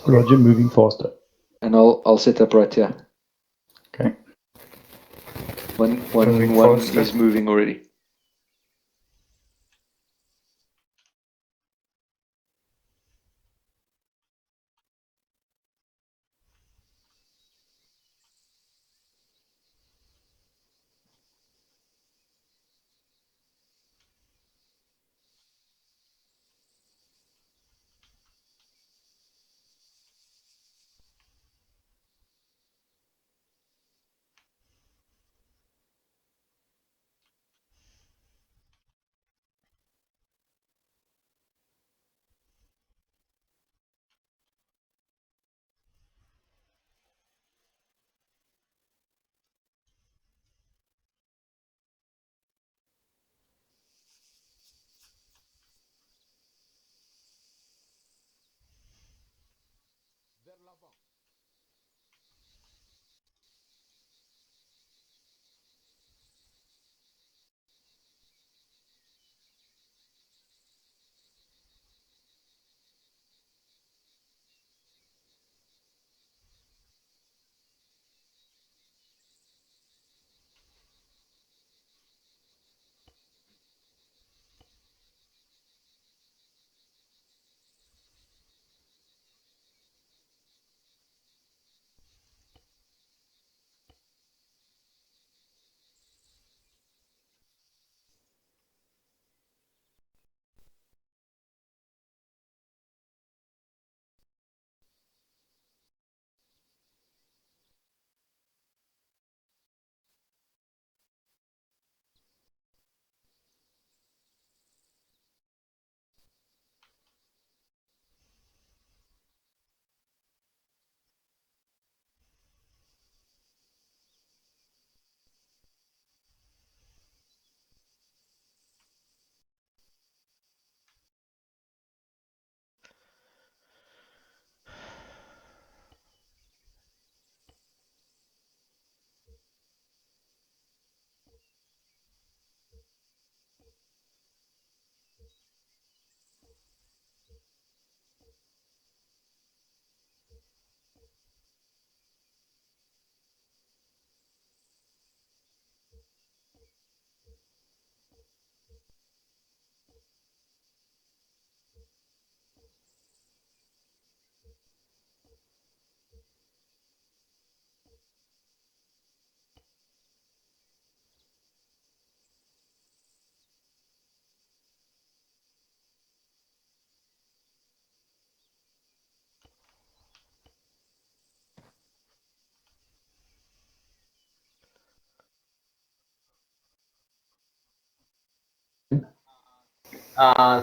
Roger, moving faster. And I'll set up right here. Okay. One Moving faster. is moving already.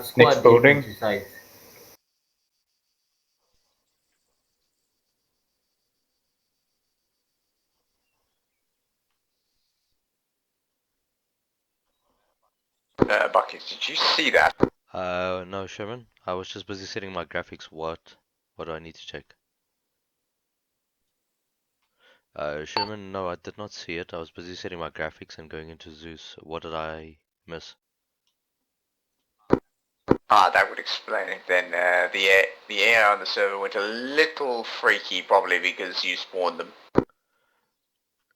Squad Exploding. exercise. Bucket, did you see that? No, Sherman. I was just busy setting my graphics. What do I need to check? Sherman, no, I did not see it. I was busy setting my graphics and going into Zeus. What did I miss? Ah, that would explain it then. The air on the server went a little freaky, probably because you spawned them.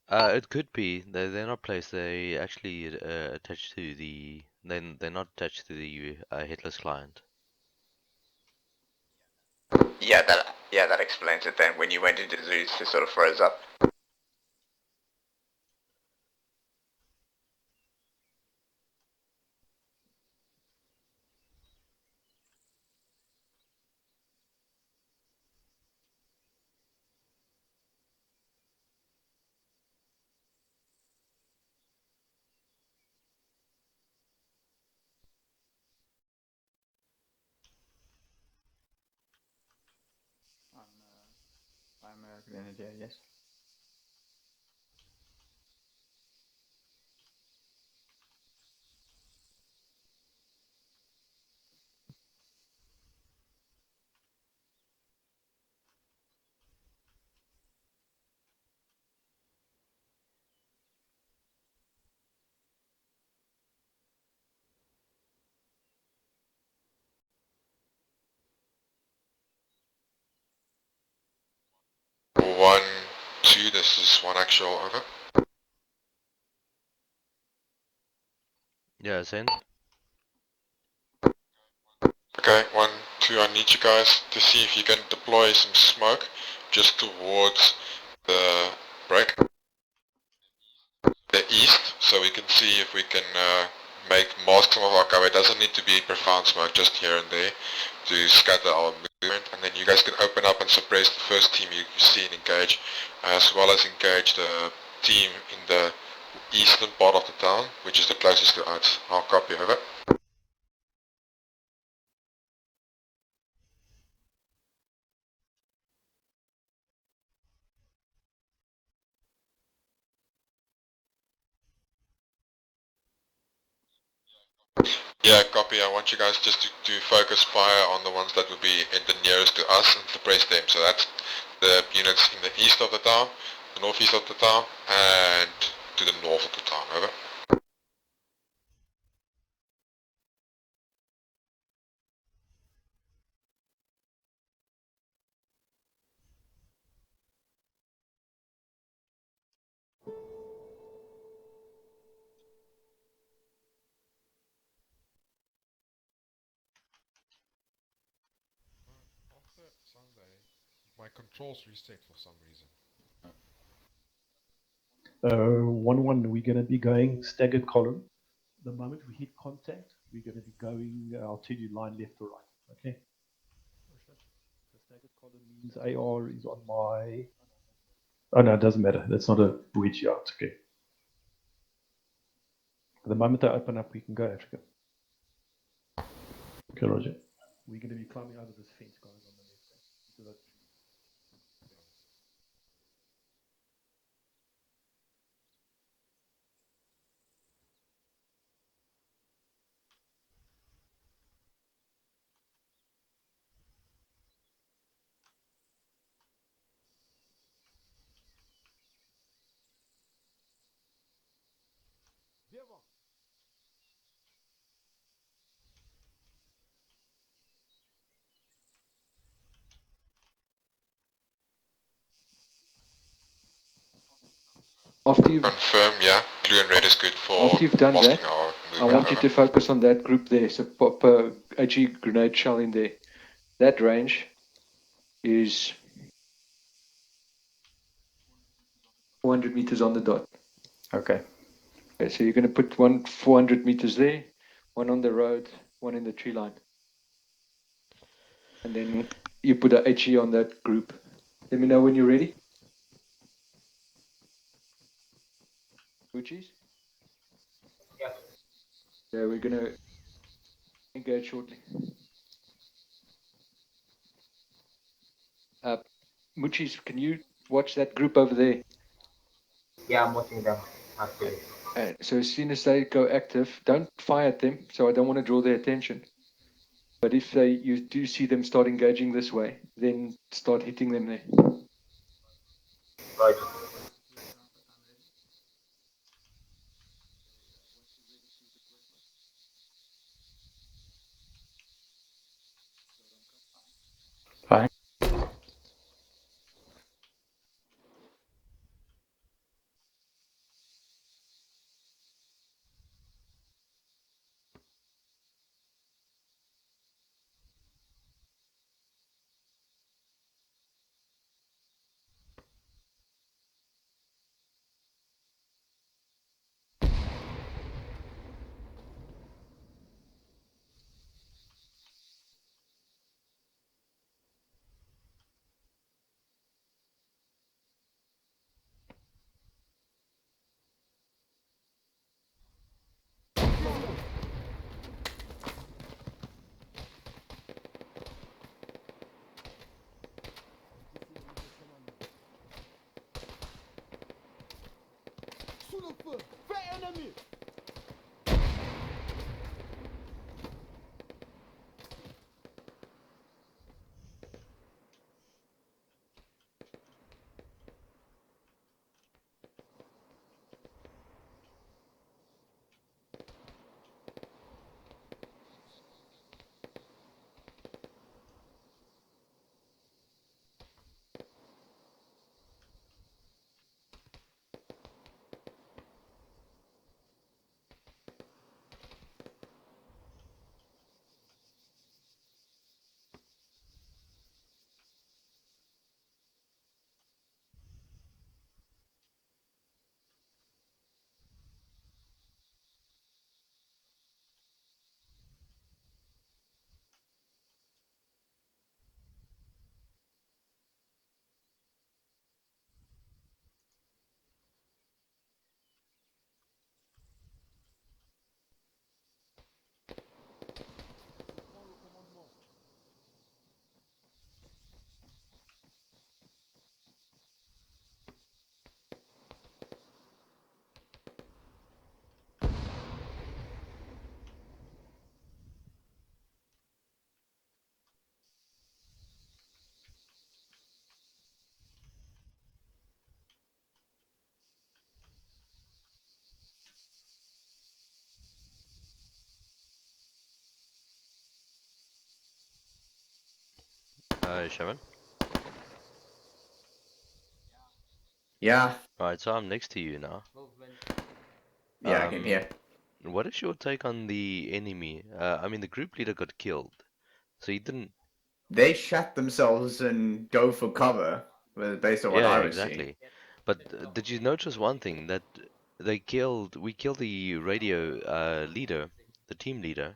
It could be. They're not placed. They actually attached to the. They're not attached to the headless client. Yeah, that explains it then. When you went into Zeus, it sort of froze up. I'm Grenadier, yes. 1-2, this is one actual, over. Yeah, send. Okay, 1-2, I need you guys to see if you can deploy some smoke just towards the break. The east, so we can see if we can mask some of our cover. It doesn't need to be profound smoke, just here and there, to scatter our movement, and then you guys can open up and suppress the first team you see and engage, as well as engage the team in the eastern part of the town, which is the closest to us. I'll copy, over. Yeah, copy. I want you guys just to focus fire on the ones that will be in the nearest to us and suppress them. So that's the units in the east of the town, the northeast of the town, and to the north of the town, over. After Sunday, my controls reset for some reason. 1-1, we're going to be going staggered column. The moment we hit contact, we're going to be going, I'll tell you line left or right, okay? The staggered column means AR is on my... Oh no, it doesn't matter. That's not a wedge yard, okay. The moment I open up, we can go Africa. Okay, Roger. We're going to be climbing out of this fence going on the left side. So that's After you've Confirm, yeah. Blue and red is good for After you've done masking that, our I movement, want you over. to focus on that group there. So pop a HE grenade shell in there. That range is 400 meters on the dot. Okay. Okay, so you're going to put one 400 meters there, one on the road, one in the tree line. And then you put a HE on that group. Let me know when you're ready. Gucci's? Yeah. Yeah, we're going to engage shortly. Muchis, can you watch that group over there? Yeah, I'm watching them actually. So as soon as they go active, don't fire at them. So I don't want to draw their attention. But if you do see them start engaging this way, then start hitting them there. Right. Fine. Hi, Sherman. Yeah, Alright, so I'm next to you now. Movement. yeah, I can hear. What is your take on the enemy? I mean, the group leader got killed, so he didn't. They shut themselves and go for cover, based on what I Yeah, was seeing. exactly. But did you notice one thing that we killed the radio leader, the team leader,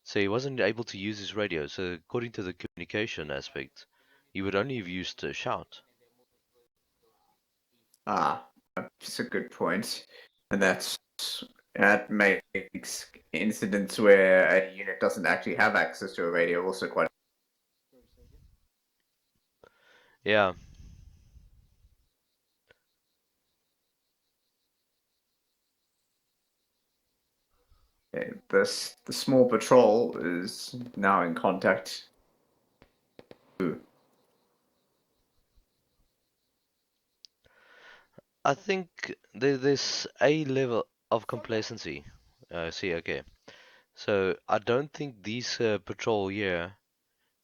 so he wasn't able to use his radio. So according to the communication aspect, he would only have used a shout. Ah, that's a good point. And that makes incidents where a unit doesn't actually have access to a radio also quite. Yeah, Okay, the small patrol is now in contact. I think there's a level of complacency. See, okay. So I don't think these patrol here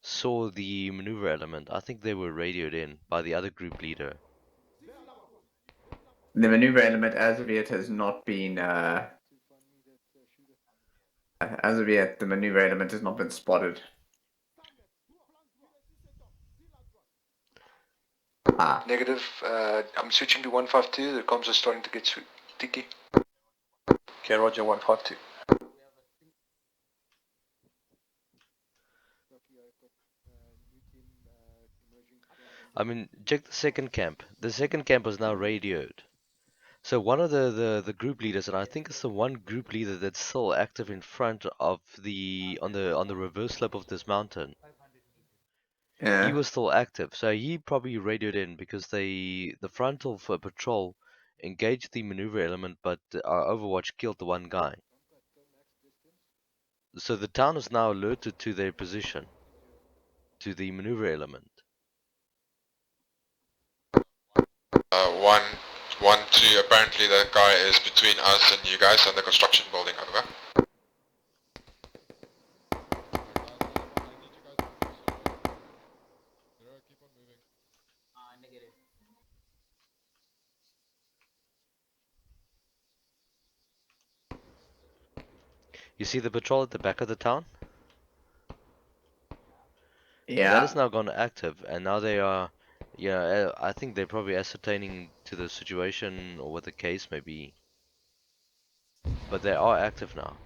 saw the maneuver element. I think they were radioed in by the other group leader. The maneuver element as of yet has not been. As of yet, the maneuver element has not been spotted. Ah, Negative. I'm switching to 152. The comms are starting to get sticky. Okay, roger, 152. I mean, check the second camp. The second camp is now radioed. So one of the group leaders, and I think it's the one group leader that's still active in front of on the reverse slope of this mountain. He yeah. was still active, so he probably radioed in because the frontal for patrol engaged the maneuver element, but our Overwatch killed the one guy. So the town is now alerted to their position, to the maneuver element. 112, apparently that guy is between us and you guys and the construction building, over. Keep on moving. Negative. You see the patrol at the back of the town? Yeah. That has now gone active, and now they are, yeah, I think they're probably ascertaining to the situation or what the case may be. But they are active now.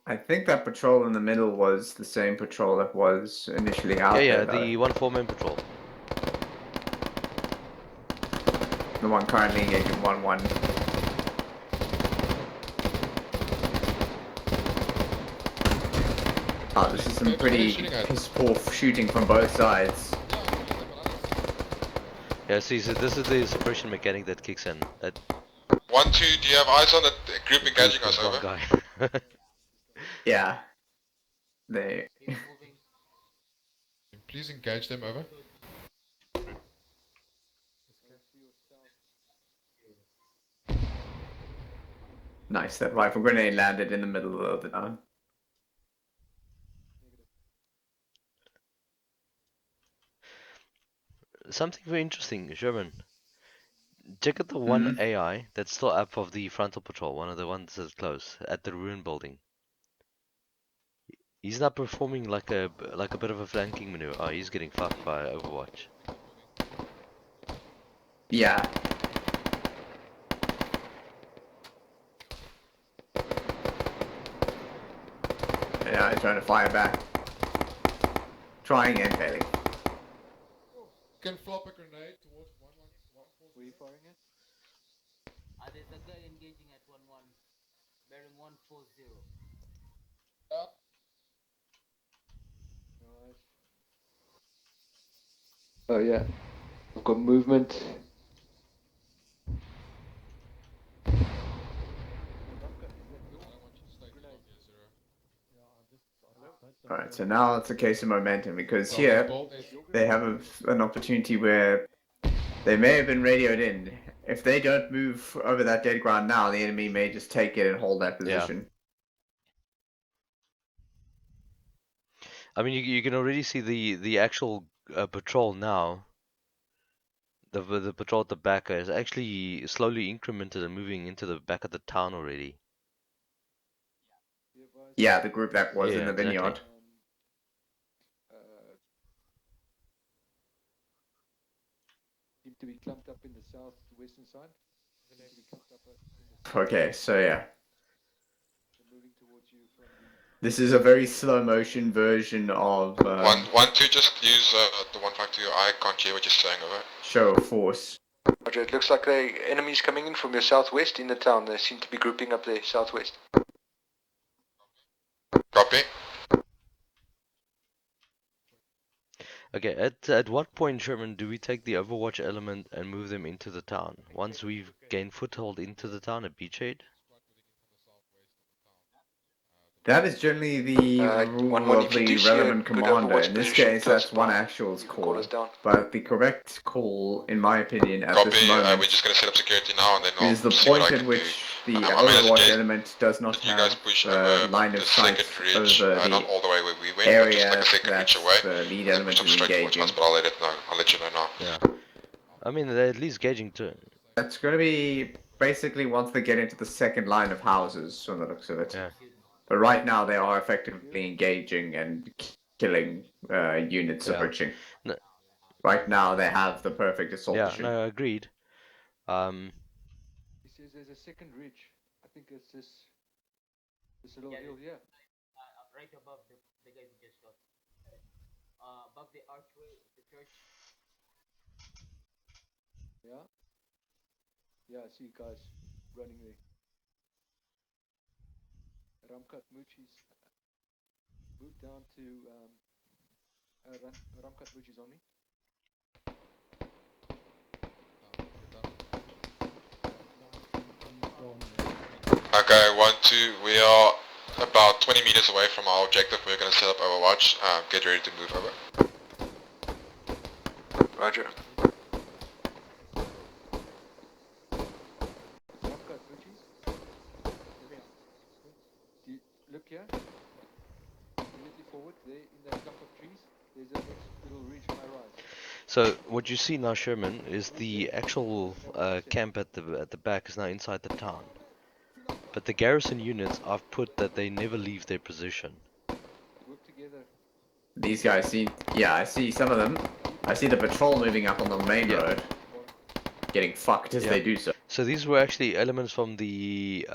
I think that patrol in the middle was the same patrol that was initially out Yeah, there. the 1-4-man patrol. The one currently engaging 1-1. Oh, this is some pretty piss poor shooting from both sides. Yeah, see, so this is the suppression mechanic that kicks in. That 1-2, do you have eyes on the group engaging us, one over? guy. Yeah. They. Moving. Please engage them, over. Nice, that rifle grenade landed in the middle of the town. Something very interesting, Sherman. Check out the one Mhm. AI that's still up of the frontal patrol, one of the ones that's close, at the ruin building. He's not performing like a bit of a flanking maneuver. Oh, he's getting fucked by Overwatch. Yeah. Yeah, I'm trying to fire back. Trying and failing. Can flop a grenade towards 1-1-1-4. Were you firing it? There's a guy engaging at 1-1. Bearing 140. Oh yeah. I've got movement. Alright, so now it's a case of momentum because here they have an opportunity where They may have been radioed in. If they don't move over that dead ground now, the enemy may just take it and hold that Yeah. position. I mean, you can already see the actual patrol now. The patrol at the back is actually slowly incremented and moving into the back of the town already. Yeah, the group that was in Yeah, the exactly. vineyard. Seem to be clumped up in the southwestern side. Okay, so yeah. Moving towards you from the This is a very slow motion version of 1-2, just use the 152. I can't hear what you're saying, over. show of force. Roger, it looks like the enemies coming in from your southwest in the town. They seem to be grouping up there, southwest. Copy. Okay, at what point, Sherman, do we take the Overwatch element and move them into the town? Once we've gained foothold into the town at Beachhead? That is generally the rule of if you the do see a relevant good commander. Overwatch In this position case, close that's one by, actual's you can call call. us down. But the correct call, in my opinion, at Copy. this We're moment, just gonna set up security now, and then I'll is the see what point I at can which do. the I managed to Overwatch get element does not you guys have push the over line of the sight second ridge, over not the all the way where we went, but just area like a second that ridge away. the lead Then element push them is straight towards engaging. us, but I'll let you know now. Yeah. I mean, they're at least gauging too. That's going to be basically once they get into the second line of houses, from the looks of it. Yeah. But right now they are effectively engaging and killing units Yeah. approaching. No, Right now they have the perfect assault yeah, position. no, agreed. He says there's a second ridge. I think it's this little hill here. Right above the guy we just shot. Above the archway, the church. Yeah. Yeah, I see guys running there. Ramkat Muchi's moved down to Ramkat Muchi's on me. Okay, 1-2, we are about 20 meters away from our objective. We're gonna set up Overwatch. Get ready to move over. Roger. Ramkat Muchi's. Look here. Immediately forward, there in that clump of trees, there's a next little ridge high rise. So what you see now, Sherman, is the actual camp at the back is now inside the town. But the garrison units, I've put that they never leave their position. Work together. These guys see, yeah, I see some of them. I see the patrol moving up on the main road, getting fucked as they do so. So these were actually elements from the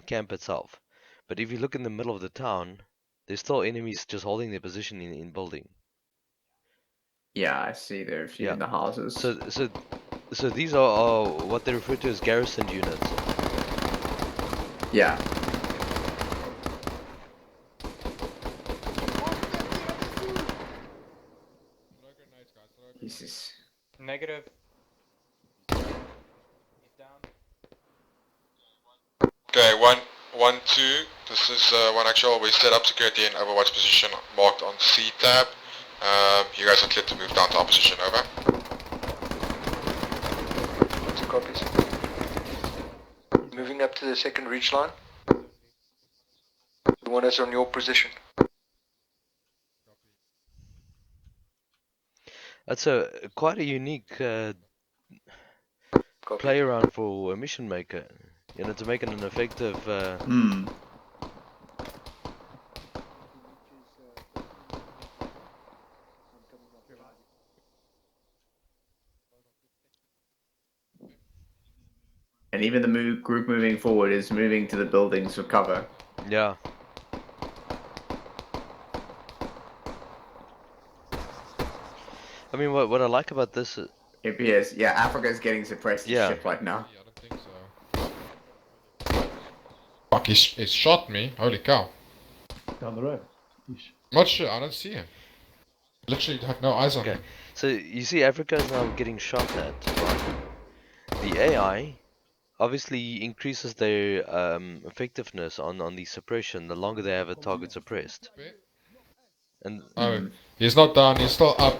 camp itself. But if you look in the middle of the town, there's still enemies just holding their position in building. Yeah, I see there a few in the houses. So these are what they refer to as garrison units. Yeah. Jesus. Negative. Okay, 1-2, this is 1 actual. We set up security in Overwatch position marked on C tab. You guys are clear to move down to our position, over. Two copies. Moving up to the second ridge line. The one that's on your position. That's quite a unique play around for a mission maker. You know, to make it an effective. And even the group moving forward is moving to the buildings for cover. Yeah. I mean, what I like about this is... APS, yeah, Africa is getting suppressed as shit right now. I don't think so. Fuck, he shot me. Holy cow. Down the road. Not sure, I don't see him. Literally have no eyes on him. So you see Africa is now getting shot at, right? The AI obviously increases their effectiveness on the suppression the longer they have a target suppressed. And he's not down, he's still up.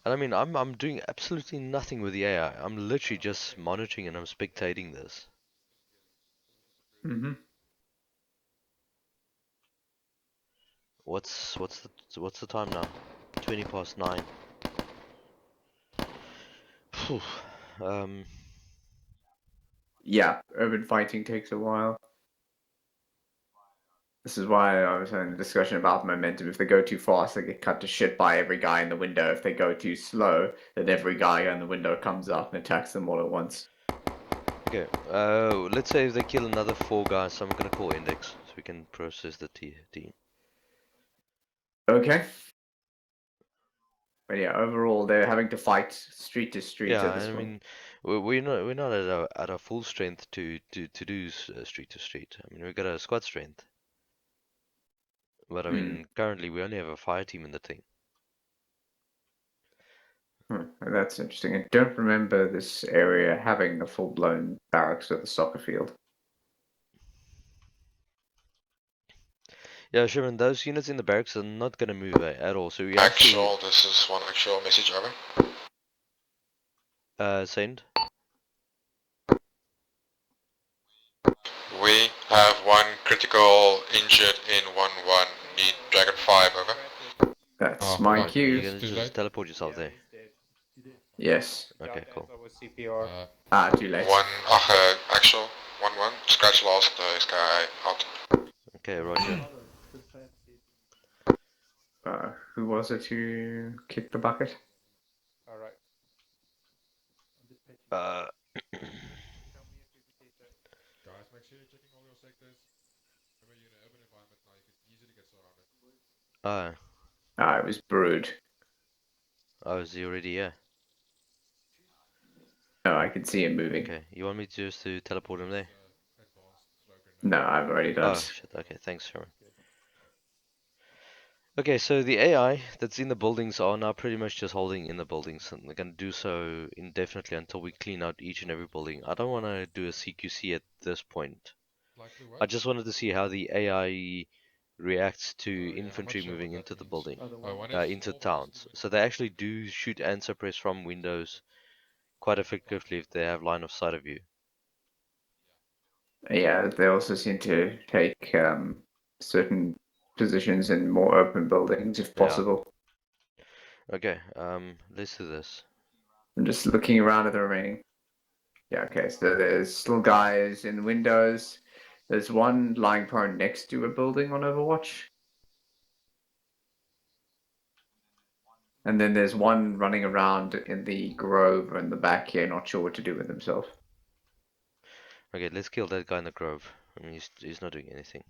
And I mean, I'm doing absolutely nothing with the AI. I'm literally just monitoring and I'm spectating this. Mm-hmm. What's the time now? 20 past 9. Phew. Yeah, urban fighting takes a while. This is why I was having a discussion about momentum. If they go too fast, they get cut to shit by every guy in the window. If they go too slow, then every guy in the window comes up and attacks them all at once. Okay. Let's say if they kill another 4 guys, I'm gonna call index so we can process the team. Okay. But yeah, overall, they're having to fight street to street Yeah, at this I point. mean, we're not at our full strength to do street to street. I mean, we got a squad strength, but I mean, currently we only have a fire team in the thing. That's interesting. I don't remember this area having a full-blown barracks with a soccer field. Yeah, Sherman, those units in the barracks are not gonna move at all. So we have to Actual, this is one actual message over. send. We have one critical injured in 1-1. Need Dragon 5 over. That's Oh, my fuck. You're cue. It's gonna too just late. teleport yourself there. Yes. Okay, cool. Too late. One, actual, 1-1. Scratch lost, this guy out. Okay, Roger. Who was it who kicked the bucket? Alright. Uh, Guys, make sure you're checking all your sectors. Remember, you're in an urban environment now, you could easily get surrounded. It was Brood. Oh, is he already here? No, I can see him moving. Okay, you want me just to teleport him there? No, I've already done Oh, it. shit, okay, thanks, Sherman. Okay, so the AI that's in the buildings are now pretty much just holding in the buildings, and they're going to do so indefinitely until we clean out each and every building. I don't want to do a CQC at this point. Likely what? I just wanted to see how the AI reacts to infantry moving into the building, into towns. So they actually do shoot and suppress from windows quite effectively if they have line of sight of you. Yeah, they also seem to take certain positions in more open buildings if possible. Okay, let's do this. I'm just looking around at the remaining. Yeah, okay, so there's still guys in windows. There's one lying prone next to a building on Overwatch. And then there's one running around in the grove in the back here, not sure what to do with himself. Okay, let's kill that guy in the grove. I mean, he's not doing anything.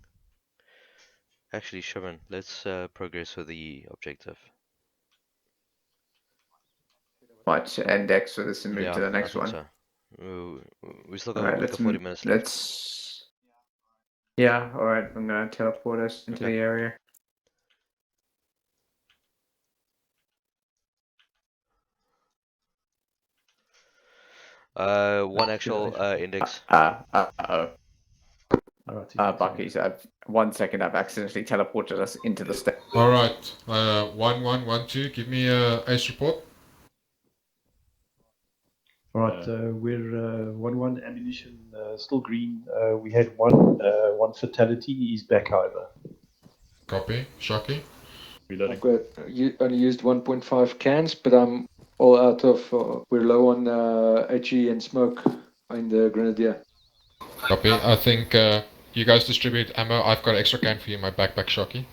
Actually, Sherman, let's progress with the objective. Right, index for this and move to the next I think one. so. We still got Alright, like let's 40 minutes left. let's. Yeah, alright, I'm gonna teleport us into the area. One actual index. Bucky's. 1 second, I've accidentally teleported us into the state. Alright, 1112, give me a ace report. Alright, we're 1-1 ammunition, still green. We had one fatality. He's back, however. Copy. Shocky. I've got only used 1.5 cans, but I'm all out of. We're low on HE and smoke in the Grenadier. Copy. I think you guys distribute ammo. I've got an extra can for you in my backpack, Shocky.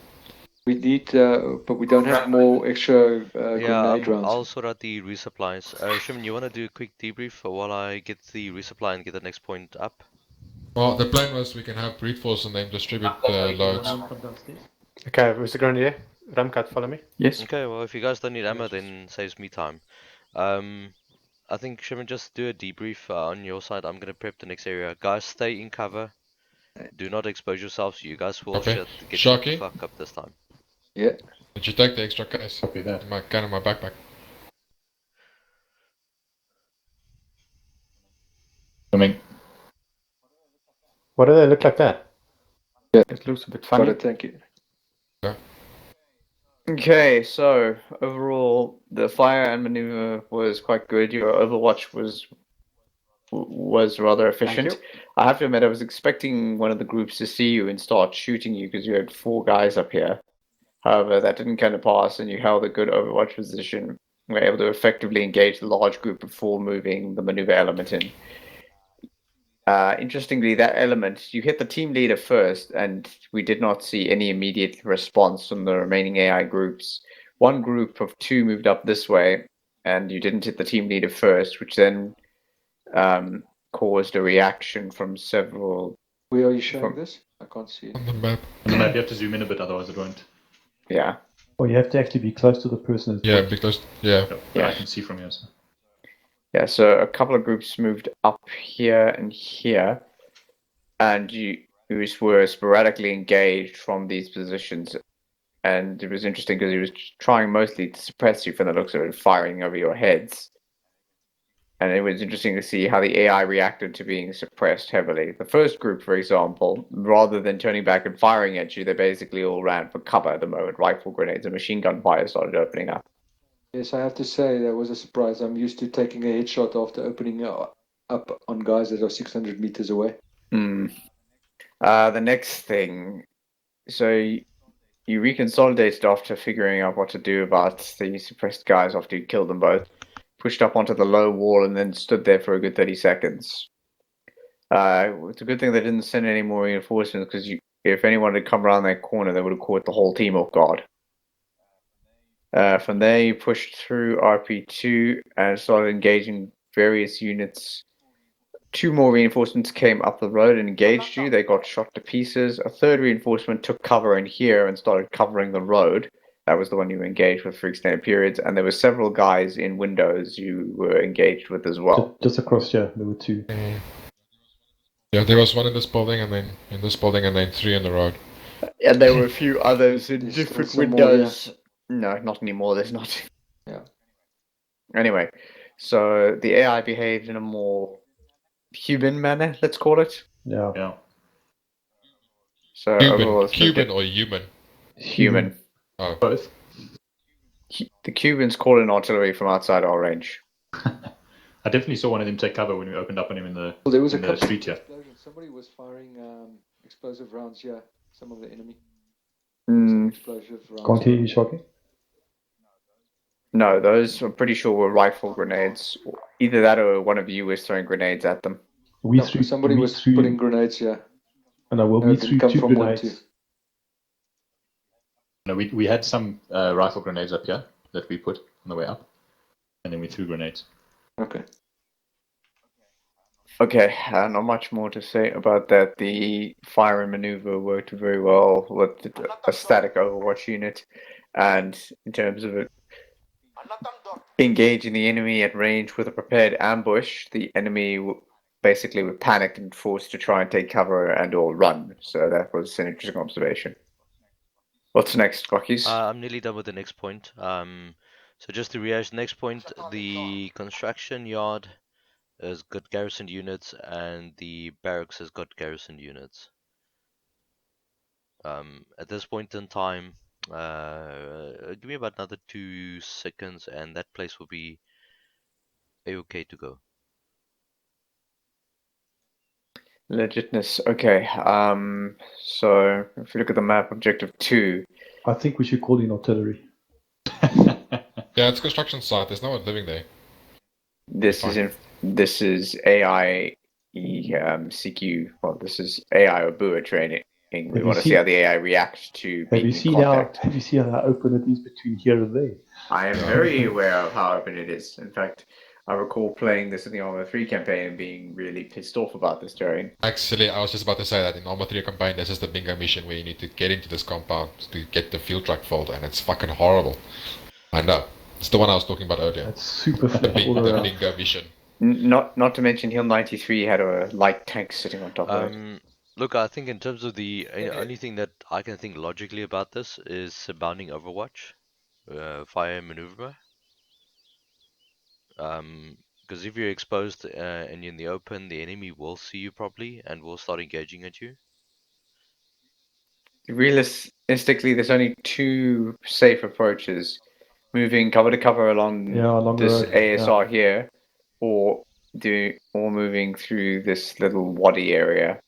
We need, but we don't have more extra grenade rounds. I'll sort out the resupplies. Shimon, you want to do a quick debrief while I get the resupply and get the next point up? Well, the plan was we can have brute force and then distribute the loads. Okay, Mr. Grenadier, Ramkat, follow me. Yes. Okay, well, if you guys don't need ammo, then saves me time. I think, Shimon, just do a debrief on your side. I'm going to prep the next area. Guys, stay in cover. Do not expose yourselves. You guys will Okay. get Shocky? the fuck up this time. Yeah. Did you take the extra case? Copy that. My can in my backpack. Coming. What do they look like that? Yeah. It looks a bit funny. Got it, thank you. Yeah. Okay, so overall, the fire and maneuver was quite good. Your Overwatch was rather efficient. I have to admit, I was expecting one of the groups to see you and start shooting you because you had 4 guys up here. However, that didn't kind of pass, and you held a good Overwatch position. You were able to effectively engage the large group before moving the maneuver element in. Interestingly, that element, you hit the team leader first, and we did not see any immediate response from the remaining AI groups. One group of 2 moved up this way, and you didn't hit the team leader first, which then caused a reaction from several. Where are you showing this? I can't see it. On the map. On the map, you have to zoom in a bit, otherwise it won't. Yeah. Or you have to actually be close to the person as Yeah, well. because yeah. Yeah, I can see from here. So. Yeah, so a couple of groups moved up here and here, and you were sporadically engaged from these positions. And it was interesting because he was trying mostly to suppress you from the looks of it, firing over your heads. And it was interesting to see how the AI reacted to being suppressed heavily. The first group, for example, rather than turning back and firing at you, they basically all ran for cover the moment rifle grenades and machine gun fire started opening up. Yes, I have to say that was a surprise. I'm used to taking a headshot after opening up on guys that are 600 meters away. The next thing, so you reconsolidated after figuring out what to do about the suppressed guys after you killed them both, pushed up onto the low wall, and then stood there for a good 30 seconds. It's a good thing they didn't send any more reinforcements because if anyone had come around that corner, they would have caught the whole team off guard. From there, you pushed through RP2 and started engaging various units. 2 more reinforcements came up the road and engaged you. They got shot to pieces. A 3rd reinforcement took cover in here and started covering the road. That was the one you engaged with for extended periods. And there were several guys in windows you were engaged with as well. Just across here, there were 2. Yeah, there was one in this building, and then in this building, and then 3 on the road. And there were a few others in There's different still some more, windows. No, not anymore. There's not. Yeah. Anyway, so the AI behaved in a more human manner, let's call it. Yeah. Yeah. So overall, Cuban or human? Human. Oh. Both. The Cubans call in artillery from outside our range. I definitely saw one of them take cover when we opened up on him in the, Well, there was in a the couple street here. of explosions. Somebody was firing explosive rounds here. Some of the enemy. Explosive rounds. Can't hear you, Shocky. No, those I'm pretty sure were rifle grenades. Either that or one of you was throwing grenades at them. Somebody was putting grenades here. And we No, it threw didn't come 2 from one, grenades. too. No, we had some rifle grenades up here that we put on the way up, and then we threw grenades. Okay. Okay, not much more to say about that. The fire and maneuver worked very well with a static Overwatch unit, and in terms of it, engaging the enemy at range with a prepared ambush, the enemy basically were panicked and forced to try and take cover and or run. So that was an interesting observation. What's next, Rockies? I'm nearly done with the next point. So just to rehash, next point, the construction yard has got garrisoned units and the barracks has got garrisoned units. At this point in time, give me about another 2 seconds and that place will be okay to go. Legitness. Okay. So if you look at the map, objective 2. I think we should call in artillery. Yeah, it's construction site. There's no one living there. This is AI CQ. Well, this is AI Obua training. We want to see how the AI reacts to being in contact. Have you seen how open it is between here and there? I am very aware of how open it is. In fact, I recall playing this in the Arma 3 campaign and being really pissed off about this terrain. Actually, I was just about to say that in Arma 3 campaign, this is the bingo mission where you need to get into this compound to get the fuel truck filled, and it's fucking horrible. I know. It's the one I was talking about earlier. It's super flat all The around. bingo mission. Not to mention Hill 93 had a light tank sitting on top of it. Look, I think in terms of the only thing that I can think logically about this is surrounding Overwatch, fire and maneuver. Because if you're exposed and you're in the open, the enemy will see you probably and will start engaging at you. realistically, there's only two safe approaches: moving cover to cover along along the this road. ASR here, or moving through this little wadi area.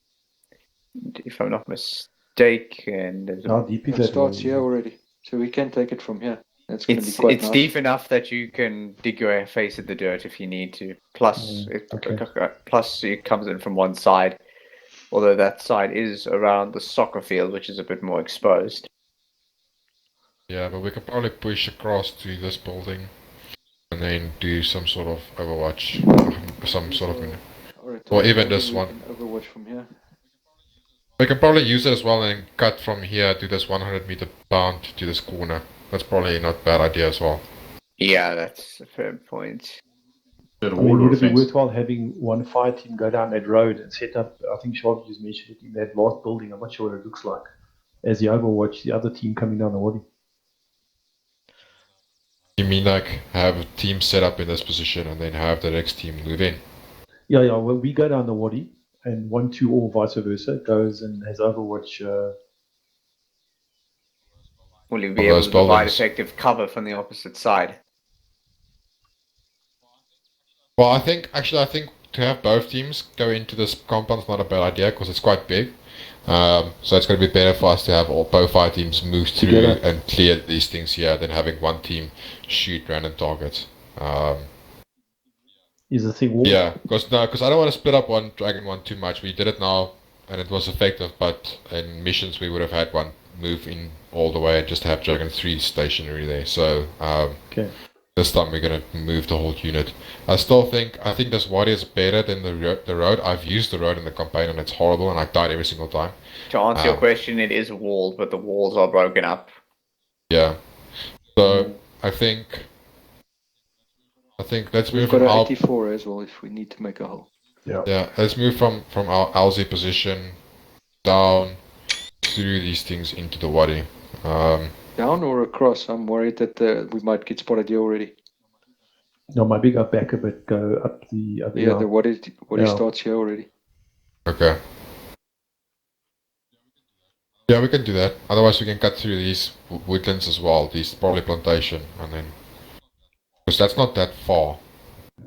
If I'm not mistaken, there's How deep is It that? starts wadi? here already, so we can take it from here. That's going to be quite it's nice. deep enough that you can dig your face in the dirt if you need to. Plus, Okay. plus it comes in from one side, although that side is around the soccer field, which is a bit more exposed. Yeah, but we can probably push across to this building and then do some sort of overwatch, some sort of, or even this one. We can overwatch from here. We can probably use it as well and cut from here to this 100-meter bound to this corner. That's probably not a bad idea as well. Yeah, that's a fair point. I mean, would it be worthwhile having one fire team go down that road and set up? I think Sharp just mentioned it in that last building. I'm not sure what it looks like. As you overwatch the other team coming down the wadi. You mean like have a team set up in this position and then have the next team move in? Yeah. Well, we go down the wadi, and 1-2 or vice versa goes and has overwatch. Will you be able to provide effective cover from the opposite side? Well, I think to have both teams go into this compound is not a bad idea because it's quite big. So it's going to be better for us to have both our teams move through Together. and clear these things here than having one team shoot random targets. Is the thing warm? Yeah, because I don't want to split up one Dragon one too much. We did it now and it was effective, but in missions we would have had one move in all the way and just have Dragon 3 stationary there. So Okay. this time we're gonna move the whole unit. I think this wadi is better than the road. I've used the road in the campaign and it's horrible and I died every single time. To answer your question, it is walled, but the walls are broken up. Yeah. So I think let's move We've got from an 84 as well if we need to make a hole. Yeah, let's move from our LZ position down through these things into the wadi. Down or across? I'm worried that we might get spotted here already. No, my big up back a bit, go up the other. Yeah, the what starts here already. Okay. Yeah, we can do that. Otherwise, we can cut through these woodlands as well. These probably plantation, and then because that's not that far.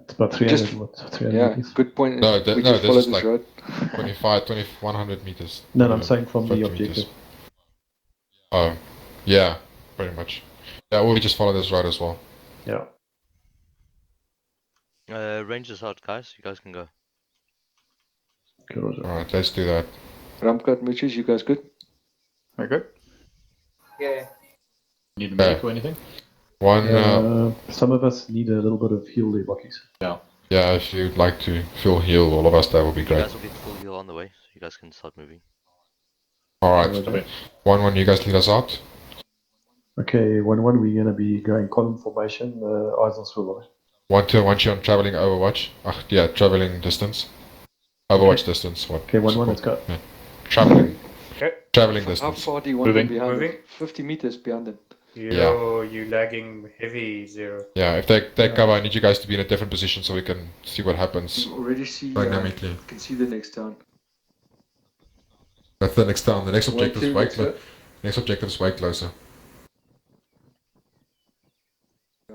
It's about 300 meters. Good point. No, we no, just this follow is this like road. 100 meters. No, I'm saying from the 50 objective. meters. Oh, yeah, pretty much. Yeah, we'll just follow this road as well. Yeah. Rangers out, guys. You guys can go. Alright, let's do that. Ramkat, Mitches, you guys good? Very good. Yeah. Need a medic or anything? Some of us need a little bit of heal there, Buckies. Yeah. Yeah, if you'd like to full heal all of us, that would be You great. guys will get full heal on the way, so you guys can start moving. Alright. 1-1, you guys lead us out. Okay, 1-1, we're going to be going column formation, eyes on swivel. 1-2, once you're on traveling overwatch. Yeah, traveling distance. Overwatch distance. What? Okay, 1-1, let's go. Yeah. Traveling. Okay. Traveling How distance. far do you want them behind? Moving. 50 meters behind them. You lagging heavy, Zero. Yeah, if they take cover, I need you guys to be in a different position so we can see what happens You already see. dynamically. You can see the next town. That's the next town. The next One, objective is two, way let's go. Next objective is way closer. The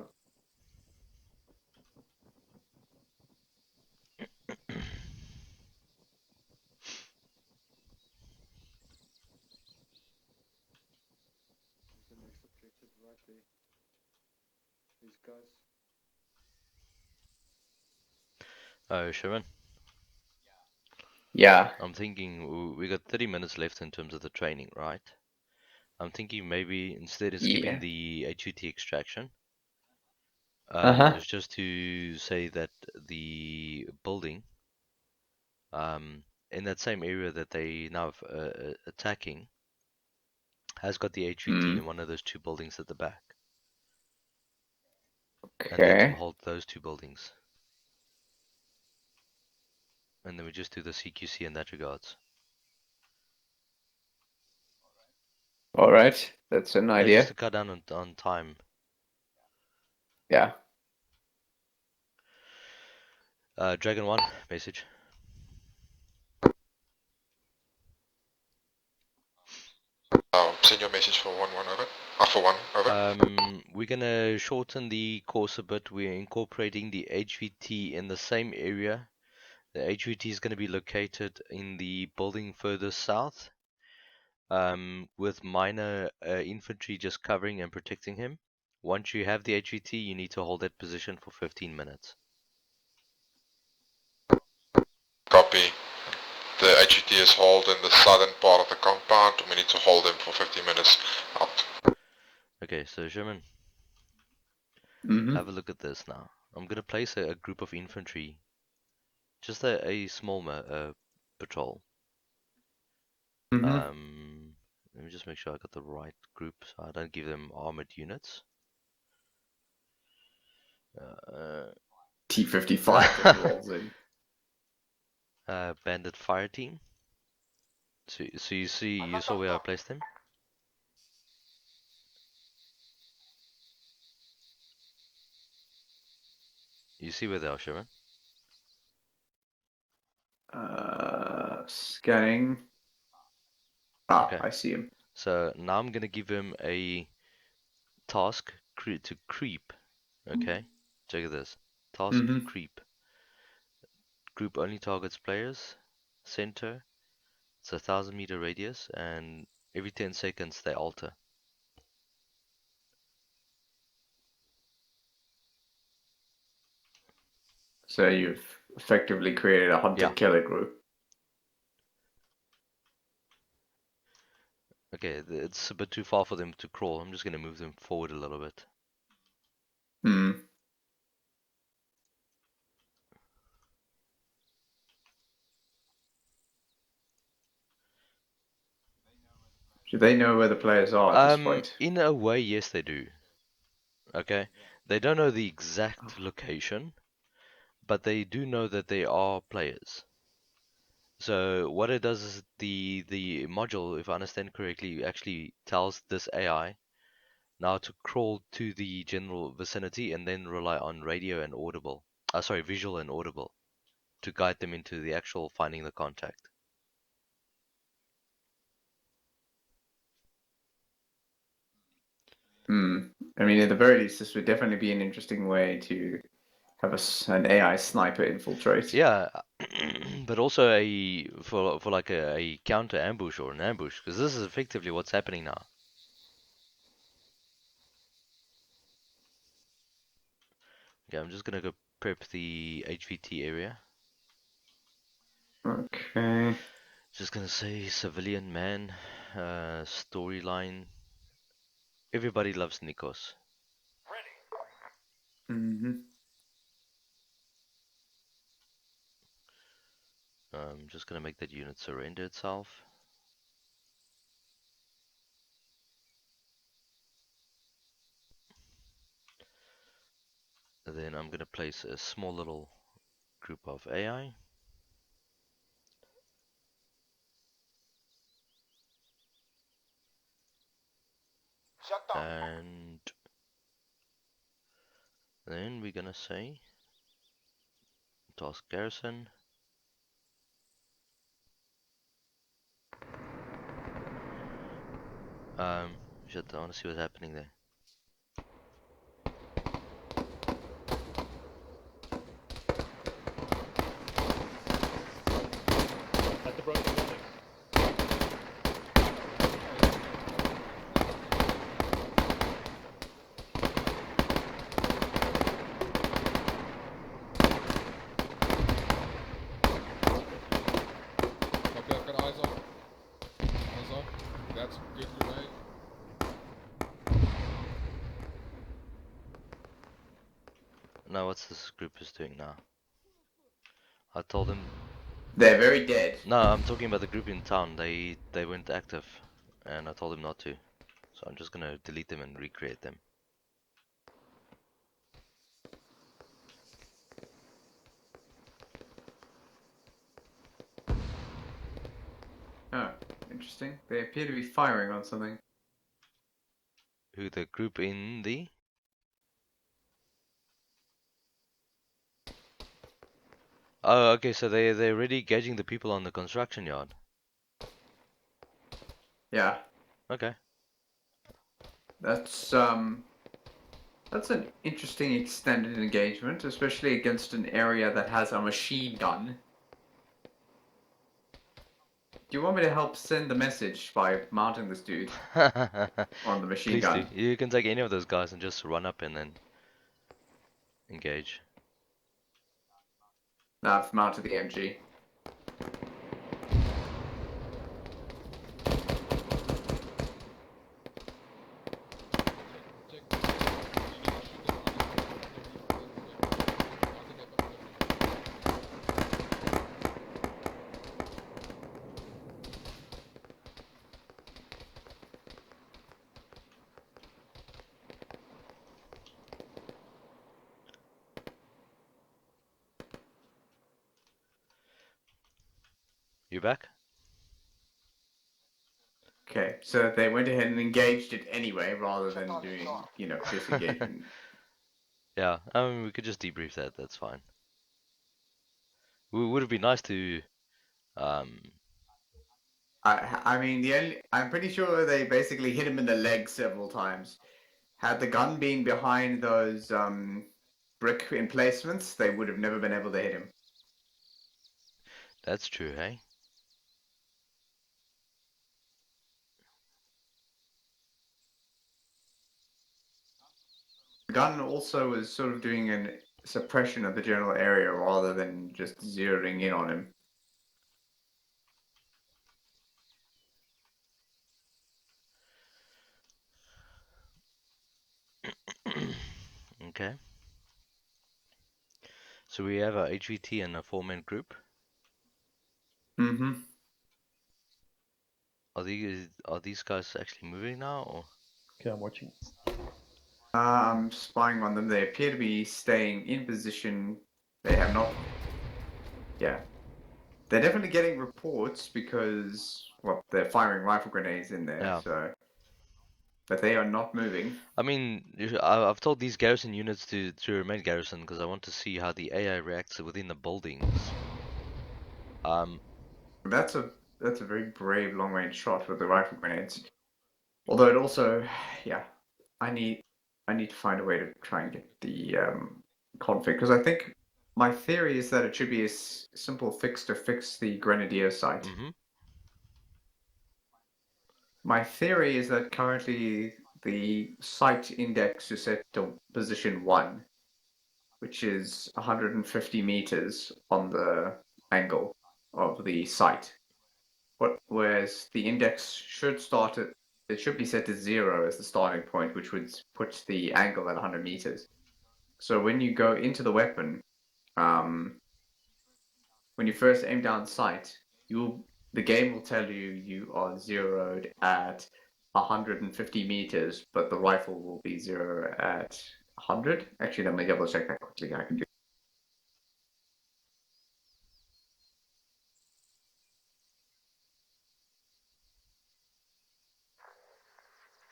next objective right there. These guys. Oh, Sherman. Yeah. I'm thinking we got 30 minutes left in terms of the training, right? I'm thinking maybe instead of skipping the HUT extraction, just to say that the building, in that same area that they now attacking, has got the HUT in one of those two buildings at the back. And they can hold those two buildings. And then we just do the CQC in that regards. All right, that's an idea. Just to cut down on time. Yeah. Dragon 1, message. I'll send you a message for 1-1 over. For 1 over. We're gonna shorten the course a bit. We're incorporating the HVT in the same area. The HVT is going to be located in the building further south, with minor infantry just covering and protecting him. Once you have the HVT, you need to hold that position for 15 minutes. Copy. The HUT is held in the southern part of the compound. We need to hold them for 50 minutes out. Okay, so Sherman, Mm-hmm. have a look at this now. I'm going to place a group of infantry, just a small patrol. Mm-hmm. Let me just make sure I got the right group so I don't give them armored units. T-55 that rolls in. Bandit fire team. So you saw where I placed them? You see where they are, Sherman? Scanning. Ah, Okay. I see him. So now I'm gonna give him a task to creep. Okay, check this. Task Mm-hmm. creep. Group only targets players. Center. It's 1,000-meter radius, and every 10 seconds they alter. So you've effectively created a hunter-killer group. Okay, it's a bit too far for them to crawl. I'm just gonna move them forward a little bit. Hmm. Do they know where the players are at this point? In a way, yes, they do. Okay, they don't know the exact location, but they do know that they are players. So what it does is the module, if I understand correctly, actually tells this AI now to crawl to the general vicinity and then rely on radio and audible, visual and audible, to guide them into the actual finding the contact. I mean, at the very least, this would definitely be an interesting way to have an AI sniper infiltrate. Yeah, but also for like a counter ambush or an ambush, because this is effectively what's happening now. Okay, I'm just gonna go prep the HVT area. Okay. Just gonna say civilian man, storyline. Everybody loves Nikos. Mm-hmm. I'm just gonna make that unit surrender itself. Then I'm gonna place a small little group of AI. And then we're gonna say task garrison. Shit, I wanna see what's happening there. At the broken building. Okay, I've got eyes on. Eyes on. That's good grenade. Now what's this group is doing now? I told them. They're very dead. No, I'm talking about the group in town. They went active, and I told them not to. So I'm just gonna delete them and recreate them. Oh, interesting. They appear to be firing on something. Who, the group in the? Oh, okay. So they're already gauging the people on the construction yard. Yeah. Okay. That's an interesting extended engagement, especially against an area that has a machine gun. Do you want me to help send the message by mounting this dude on the machine Please gun? do. You can take any of those guys and just run up and then engage. Now I've mounted the MG. You back? Okay, so they went ahead and engaged it anyway, rather than doing, disengagement. Yeah, I mean, we could just debrief that. That's fine. Would it be nice to, um, I mean, I'm pretty sure they basically hit him in the leg several times. Had the gun been behind those brick emplacements, they would have never been able to hit him. that's true, hey? The gun also was sort of doing a suppression of the general area rather than just zeroing in on him. Okay. So we have a HVT and a 4-man group. Mm-hmm. Are these guys actually moving now, or? Okay, I'm watching. I'm spying on them. They appear to be staying in position. They have not. Yeah. They're definitely getting reports because, well, they're firing rifle grenades in there, Yeah. so. But they are not moving. I mean, I've told these garrison units to remain garrison because I want to see how the AI reacts within the buildings. That's a very brave long range shot with the rifle grenades. Although it also, yeah, I need to find a way to try and get the config, because I think my theory is that it should be a simple fix to fix the grenadier site. Mm-hmm. My theory is that currently the site index is set to position 1, which is 150 meters on the angle of the site. Whereas the index should start at, it should be set to 0 as the starting point, which would put the angle at 100 meters. So when you go into the weapon, when you first aim down sight, the game will tell you are zeroed at 150 meters, but the rifle will be 0 at 100. Actually, let me double check that quickly. I can do.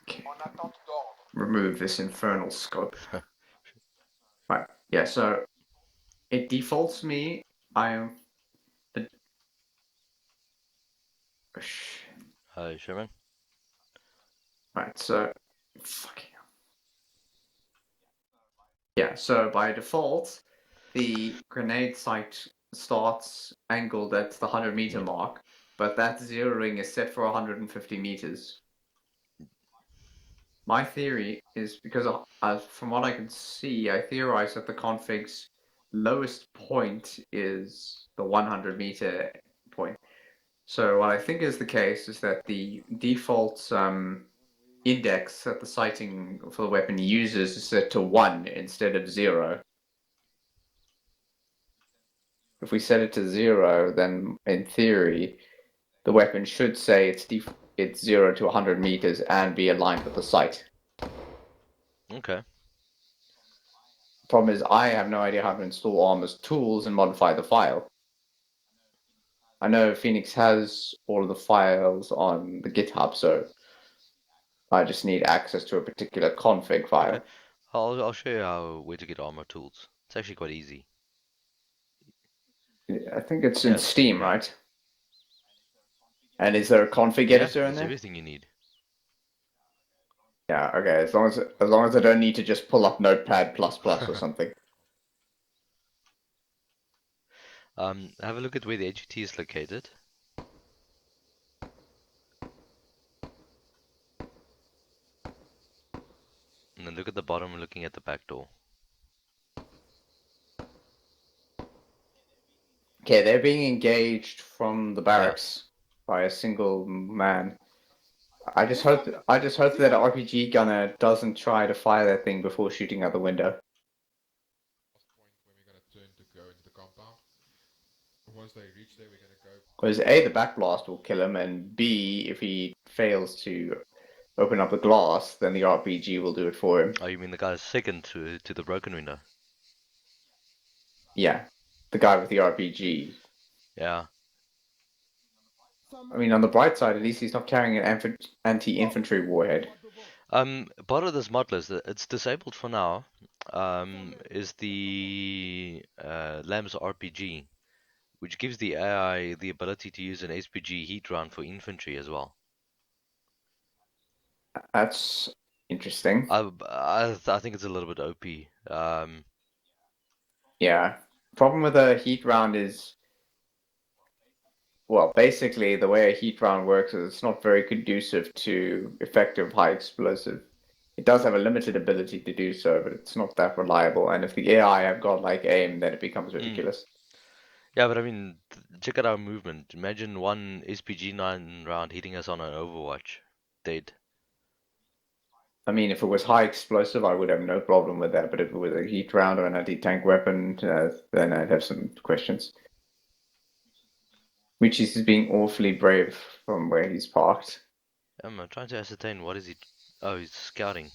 Okay. Remove this infernal scope. Right. Yeah. So it defaults me. I am. Hi, Sherman. Right. So. Fucking. Yeah. So by default, the grenade sight starts angled at the 100-meter mark, but that zeroing is set for 150 meters. My theory is because from what I can see, I theorize that the config's lowest point is the 100-meter point. So what I think is the case is that the default index that the sighting for the weapon uses is set to 1 instead of 0. If we set it to 0, then in theory, the weapon should say it's 0 to 100 meters and be aligned with the sight. Okay. Problem is, I have no idea how to install Armor's tools and modify the file. I know Phoenix has all of the files on the GitHub, so I just need access to a particular config file. Okay. I'll show you where to get armor tools. It's actually quite easy. I think it's in Steam, right? And is there a config editor in there's there? everything you need. Yeah, okay. As long as I don't need to just pull up Notepad or something. Have a look at where the HUT is located. And then look at the bottom, looking at the back door. Okay, they're being engaged from the barracks by a single man. I just hope that RPG gunner doesn't try to fire that thing before shooting out the window. Point when we're gonna turn to go into the compound. Once they reach there, we're gonna go. Because A, the backblast will kill him, and B, if he fails to open up the glass, then the RPG will do it for him. Oh, you mean the guy's second to the broken window? Yeah, the guy with the RPG. Yeah. I mean, on the bright side, at least he's not carrying an anti-infantry warhead. Part of this mod list, it's disabled for now, is the LAMBS RPG, which gives the AI the ability to use an SPG heat round for infantry as well. That's interesting. I think it's a little bit OP. Yeah. Problem with a heat round is, well, basically the way a heat round works is it's not very conducive to effective high explosive. It does have a limited ability to do so, but it's not that reliable. And if the AI have godlike aim, then it becomes ridiculous. Yeah, but I mean, check out our movement. Imagine one SPG-9 round hitting us on an Overwatch. Dead. I mean, if it was high explosive, I would have no problem with that. But if it was a heat round or an anti-tank weapon, then I'd have some questions. Michis is being awfully brave from where he's parked. I'm trying to ascertain what is he. Oh, he's scouting.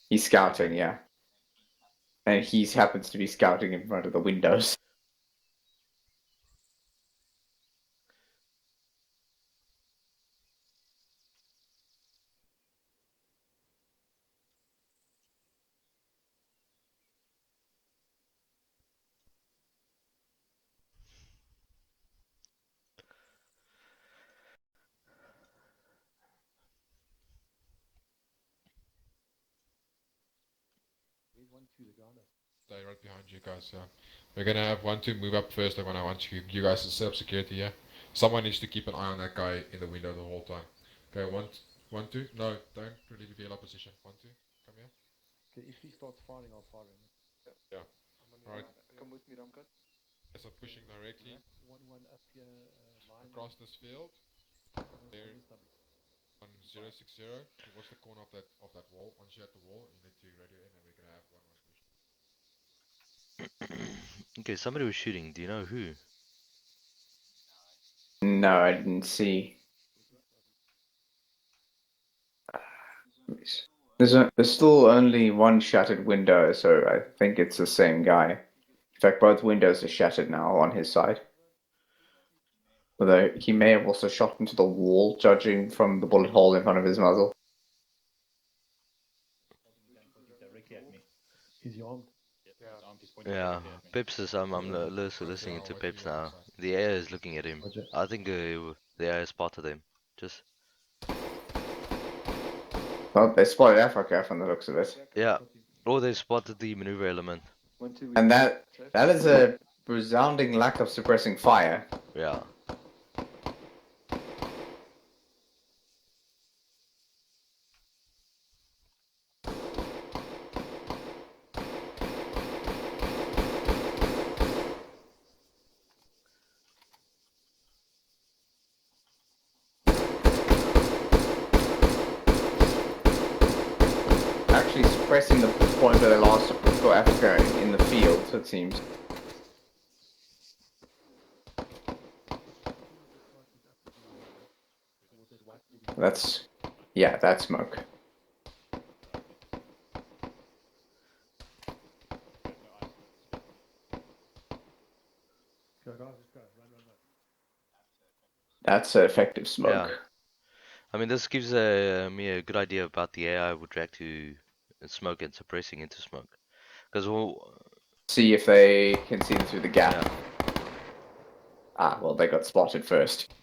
He's scouting, yeah. And he happens to be scouting in front of the windows. Stay right behind you guys. We're gonna have 1-2 move up first. I want you guys to set up security here. Someone needs to keep an eye on that guy in the window the whole time. Okay, 1-2. No, don't really reveal our position. 1-2, come here. Okay, if he starts firing, I'll fire him. Yeah. Alright. Come with me, Ramkat. As I'm pushing directly 1-1 up here, line. across this field. There. 1060 towards the corner of that wall. Once you're at the wall, you need to radio in, and we're gonna have 1-1 push. Okay, somebody was shooting. Do you know who? No, I didn't see. There's still only one shattered window, so I think it's the same guy. In fact, both windows are shattered now on his side. Although he may have also shot into the wall, judging from the bullet hole in front of his muzzle. Directly at me. Is he armed? Yeah, Peps is. I'm listening to Peps now. The AI is looking at him. I think the AI spotted him. Just. Well, they spotted Africa from the looks of it. Yeah. Or they spotted the maneuver element. And that is a resounding lack of suppressing fire. Yeah. Actually suppressing the point where they lost for Africa in the field, it seems. That's smoke. That's effective smoke. Yeah. I mean, this gives me a good idea about the AI would react to smoke and suppressing into smoke. Because we'll see if they can see them through the gap. Yeah. Ah, well, they got spotted first.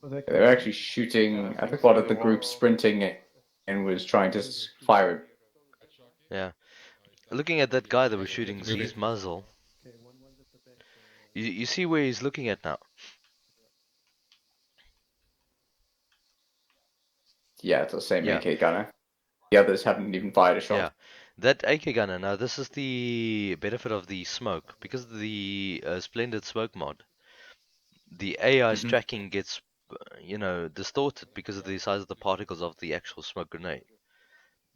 They were actually shooting. I spotted the group sprinting and was trying to fire it. Yeah. Looking at that guy that was shooting his muzzle. You see where he's looking at now? Yeah, it's the same Yeah. AK gunner. The others haven't even fired a shot. Yeah. That AK gunner, now this is the benefit of the smoke. Because of the splendid smoke mod, the AI's tracking gets, distorted because of the size of the particles of the actual smoke grenade.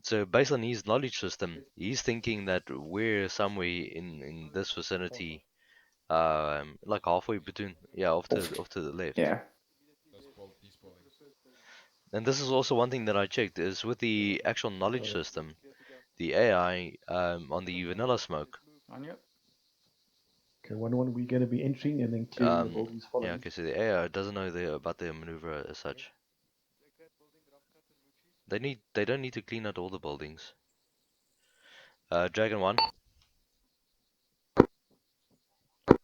So based on his knowledge system, he's thinking that we're somewhere in this vicinity, like halfway between, off to the left. Yeah. And this is also one thing that I checked is with the actual knowledge system, the AI on the vanilla smoke. Okay, 1-1, we're going to be entering and then clearing the buildings following. Yeah, okay, so the AI doesn't know about their maneuver as such. They don't need to clean out all the buildings. Dragon 1.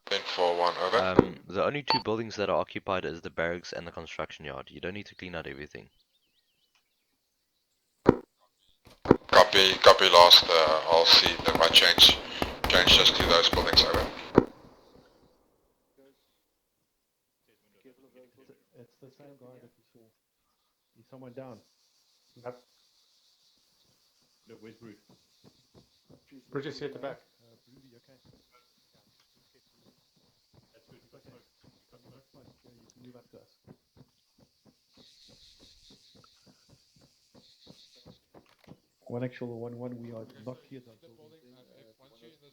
10-4-1, over. The only two buildings that are occupied is the barracks and the construction yard. You don't need to clean out everything. Copy last. I'll see if I change just to those buildings, over. It's the same guy that we saw. Is someone down? Yep. Look, where's Brood? Bruce is here at the back. Broody, okay. That's good. You got smoke. Yeah, you can move up to us. One actual 1-1, we are not clear. Once you're in this,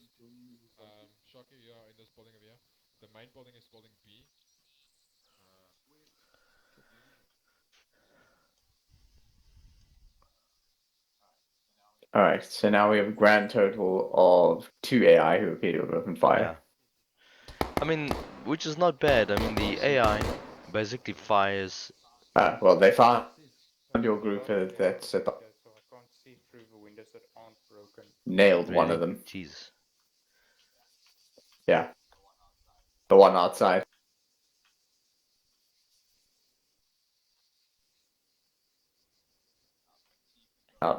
Shocky, you are in this building over here. The main building is building B. Alright, so now we have a grand total of 2 AI who appear to have opened fire. Yeah. I mean, which is not bad. I mean, the AI basically fires. Well, they found your group that's at the So I can't see through the windows that aren't broken. nailed one Really? of them. Jeez. Yeah. The one outside.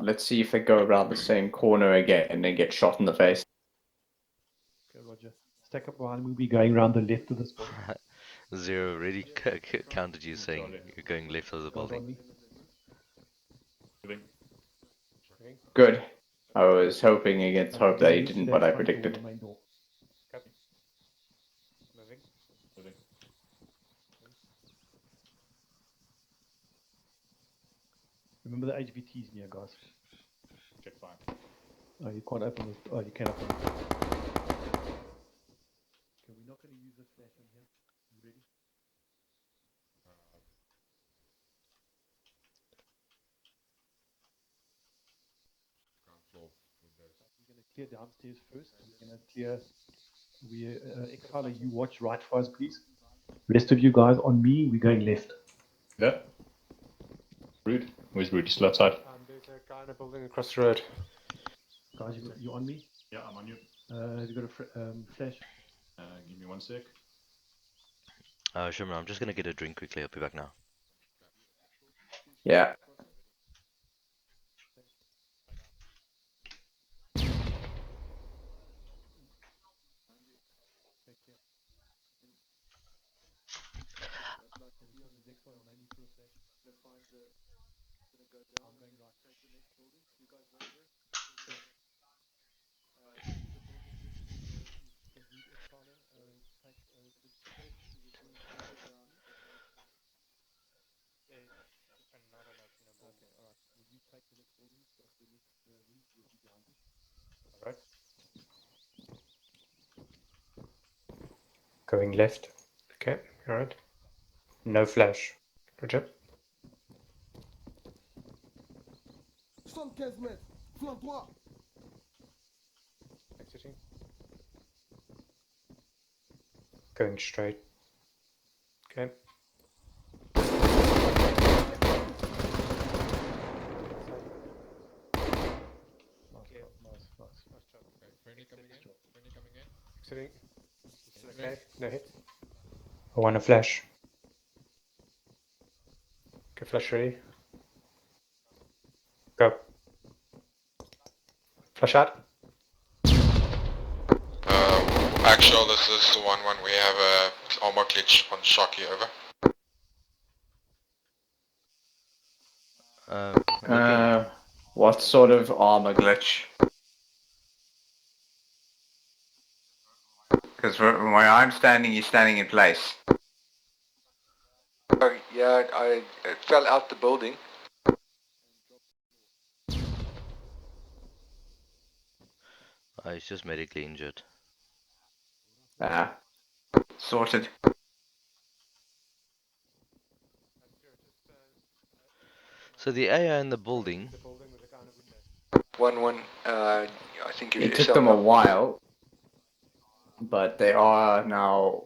Let's see if they go around the same corner again and then get shot in the face. Okay, Roger. Stack up behind me. We'll be going around the left of this building. Zero already counted you saying you're going left of the Hold on building. me. Good. I was hoping against hope that he Move to didn't that what I front door, predicted. the main door. Moving. Remember the HVTs in here, guys. Check fine. Oh, you can't open this. Oh, you can open it. Okay, we're not going to use this flash in here. You ready? We're going to clear downstairs first. We're going to clear. Exhala, you watch right for us, please. Rest of you guys on me. We're going left. Yeah. Brood. Where's Brood? You still outside? There's a guy in a building across the road. Guys, you on me? Yeah, I'm on you. Have you got a flash? Give me 1 sec. Sherman, I'm just gonna get a drink quickly. I'll be back now. Yeah. Alright. Going left. Okay, alright. No flash. Roger. 75 mètres, flanc droit. Exiting. Going straight. Okay. Nice. Okay, friendly coming in. Friendly coming in. Exiting. Okay, no hit. I want a flash. Okay, flash ready. Go. Flash out. Actual, this is the one when we have a armor glitch on Shocky, over. Okay. What sort of armor glitch? Because from where I'm standing, you're standing in place. Oh, yeah, I fell out the building. He's just medically injured. Sorted. So the AI in the building. 1-1, I think if It took them a while, but they are now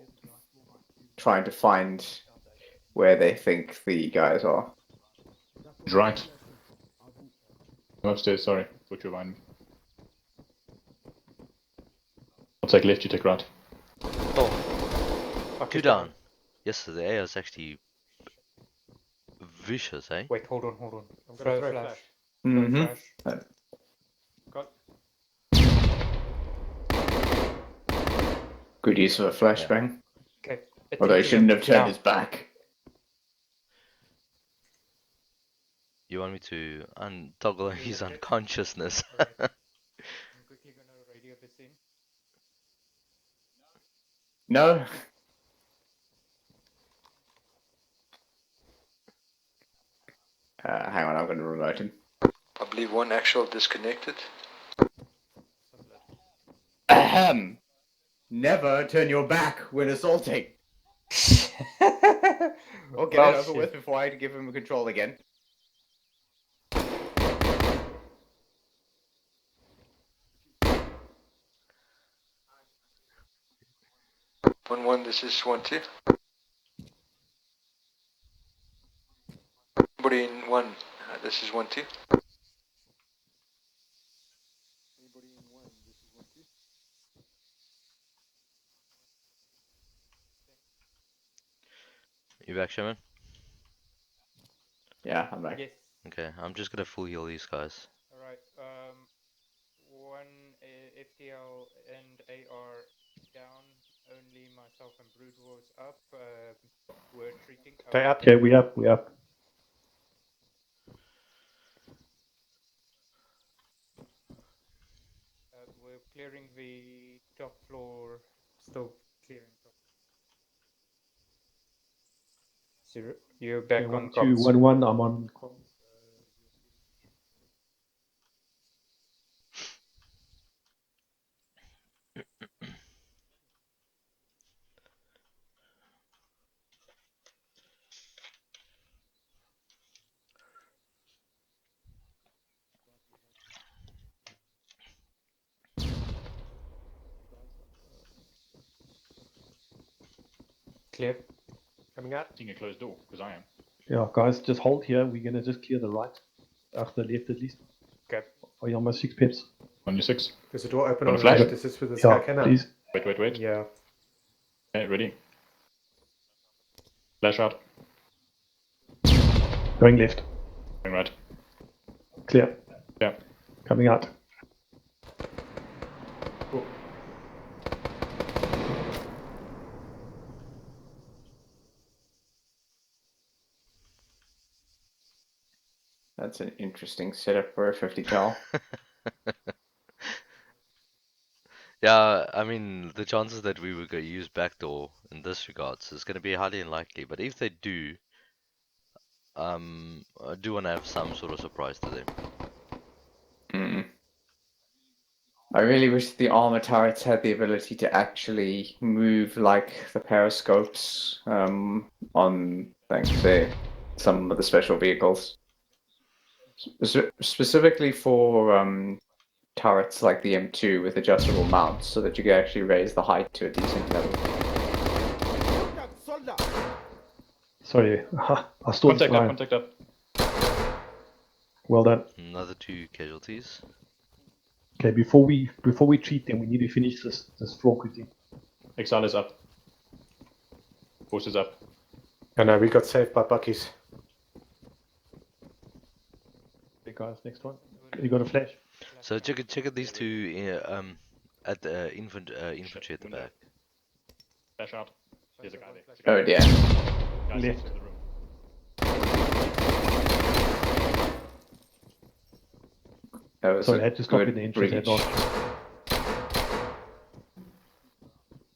trying to find where they think the guys are. Right. I'm upstairs, sorry. Put you behind me. I'll take left, you take right. Oh. Two down. Yes, the AI is actually vicious, eh? Wait, hold on. I'm gonna throw a flash. Mm-hmm. Got. Good use of a flashbang. Okay. Although he shouldn't have turned his back. You want me to untoggle his unconsciousness? I'm quickly gonna radio this in. No. Hang on, I'm going to remote him. I believe one actual disconnected. Ahem. Never turn your back when assaulting. Or get it over with before I give him control again. 1-1, this is 1-2. Anybody in 1, this is 1-2. You back, Shaman? Yeah, I'm back. Yes. Okay, I'm just gonna full heal these guys. Alright, one FTL and AR down, only myself and Brood was up, we're treating. Stay up. Okay, we up. We're clearing the top floor, still clearing top. Zero, you're back Okay, on 1, 2, comms. 1, 1, I'm on comms. Clear. Coming out. Seeing a closed door, because I am. Yeah, guys, just hold here. We're going to just clear the right. The left at least. Okay. Are you on my 6 pips? On your 6. There's a door open Got on a the flash? left. This is with the sky cannon. Please. Wait. Yeah. Okay, ready. Flash out. Going left. Going right. Clear. Yeah. Coming out. That's an interesting setup for a 50 cal. Yeah, I mean, the chances that we would go use backdoor in this regards is going to be highly unlikely. But if they do, I do want to have some sort of surprise to them. I really wish the armor turrets had the ability to actually move like the periscopes on, say, some of the special vehicles. Specifically for turrets like the M2 with adjustable mounts, so that you can actually raise the height to a decent level. Sorry, I stole the fire. Contact up. Well done. Another 2 casualties. Okay, before we treat them, we need to finish this floor quickly. Exile is up. Force is up. Oh no, we got saved by Bucky's. guys. Next one. You got a flash? So check it these two at the infantry at the back. Flash out. There's a guy there. Oh dear. Guys Left. into the room. That was Sorry, a I had to stop good in the entrance. breach.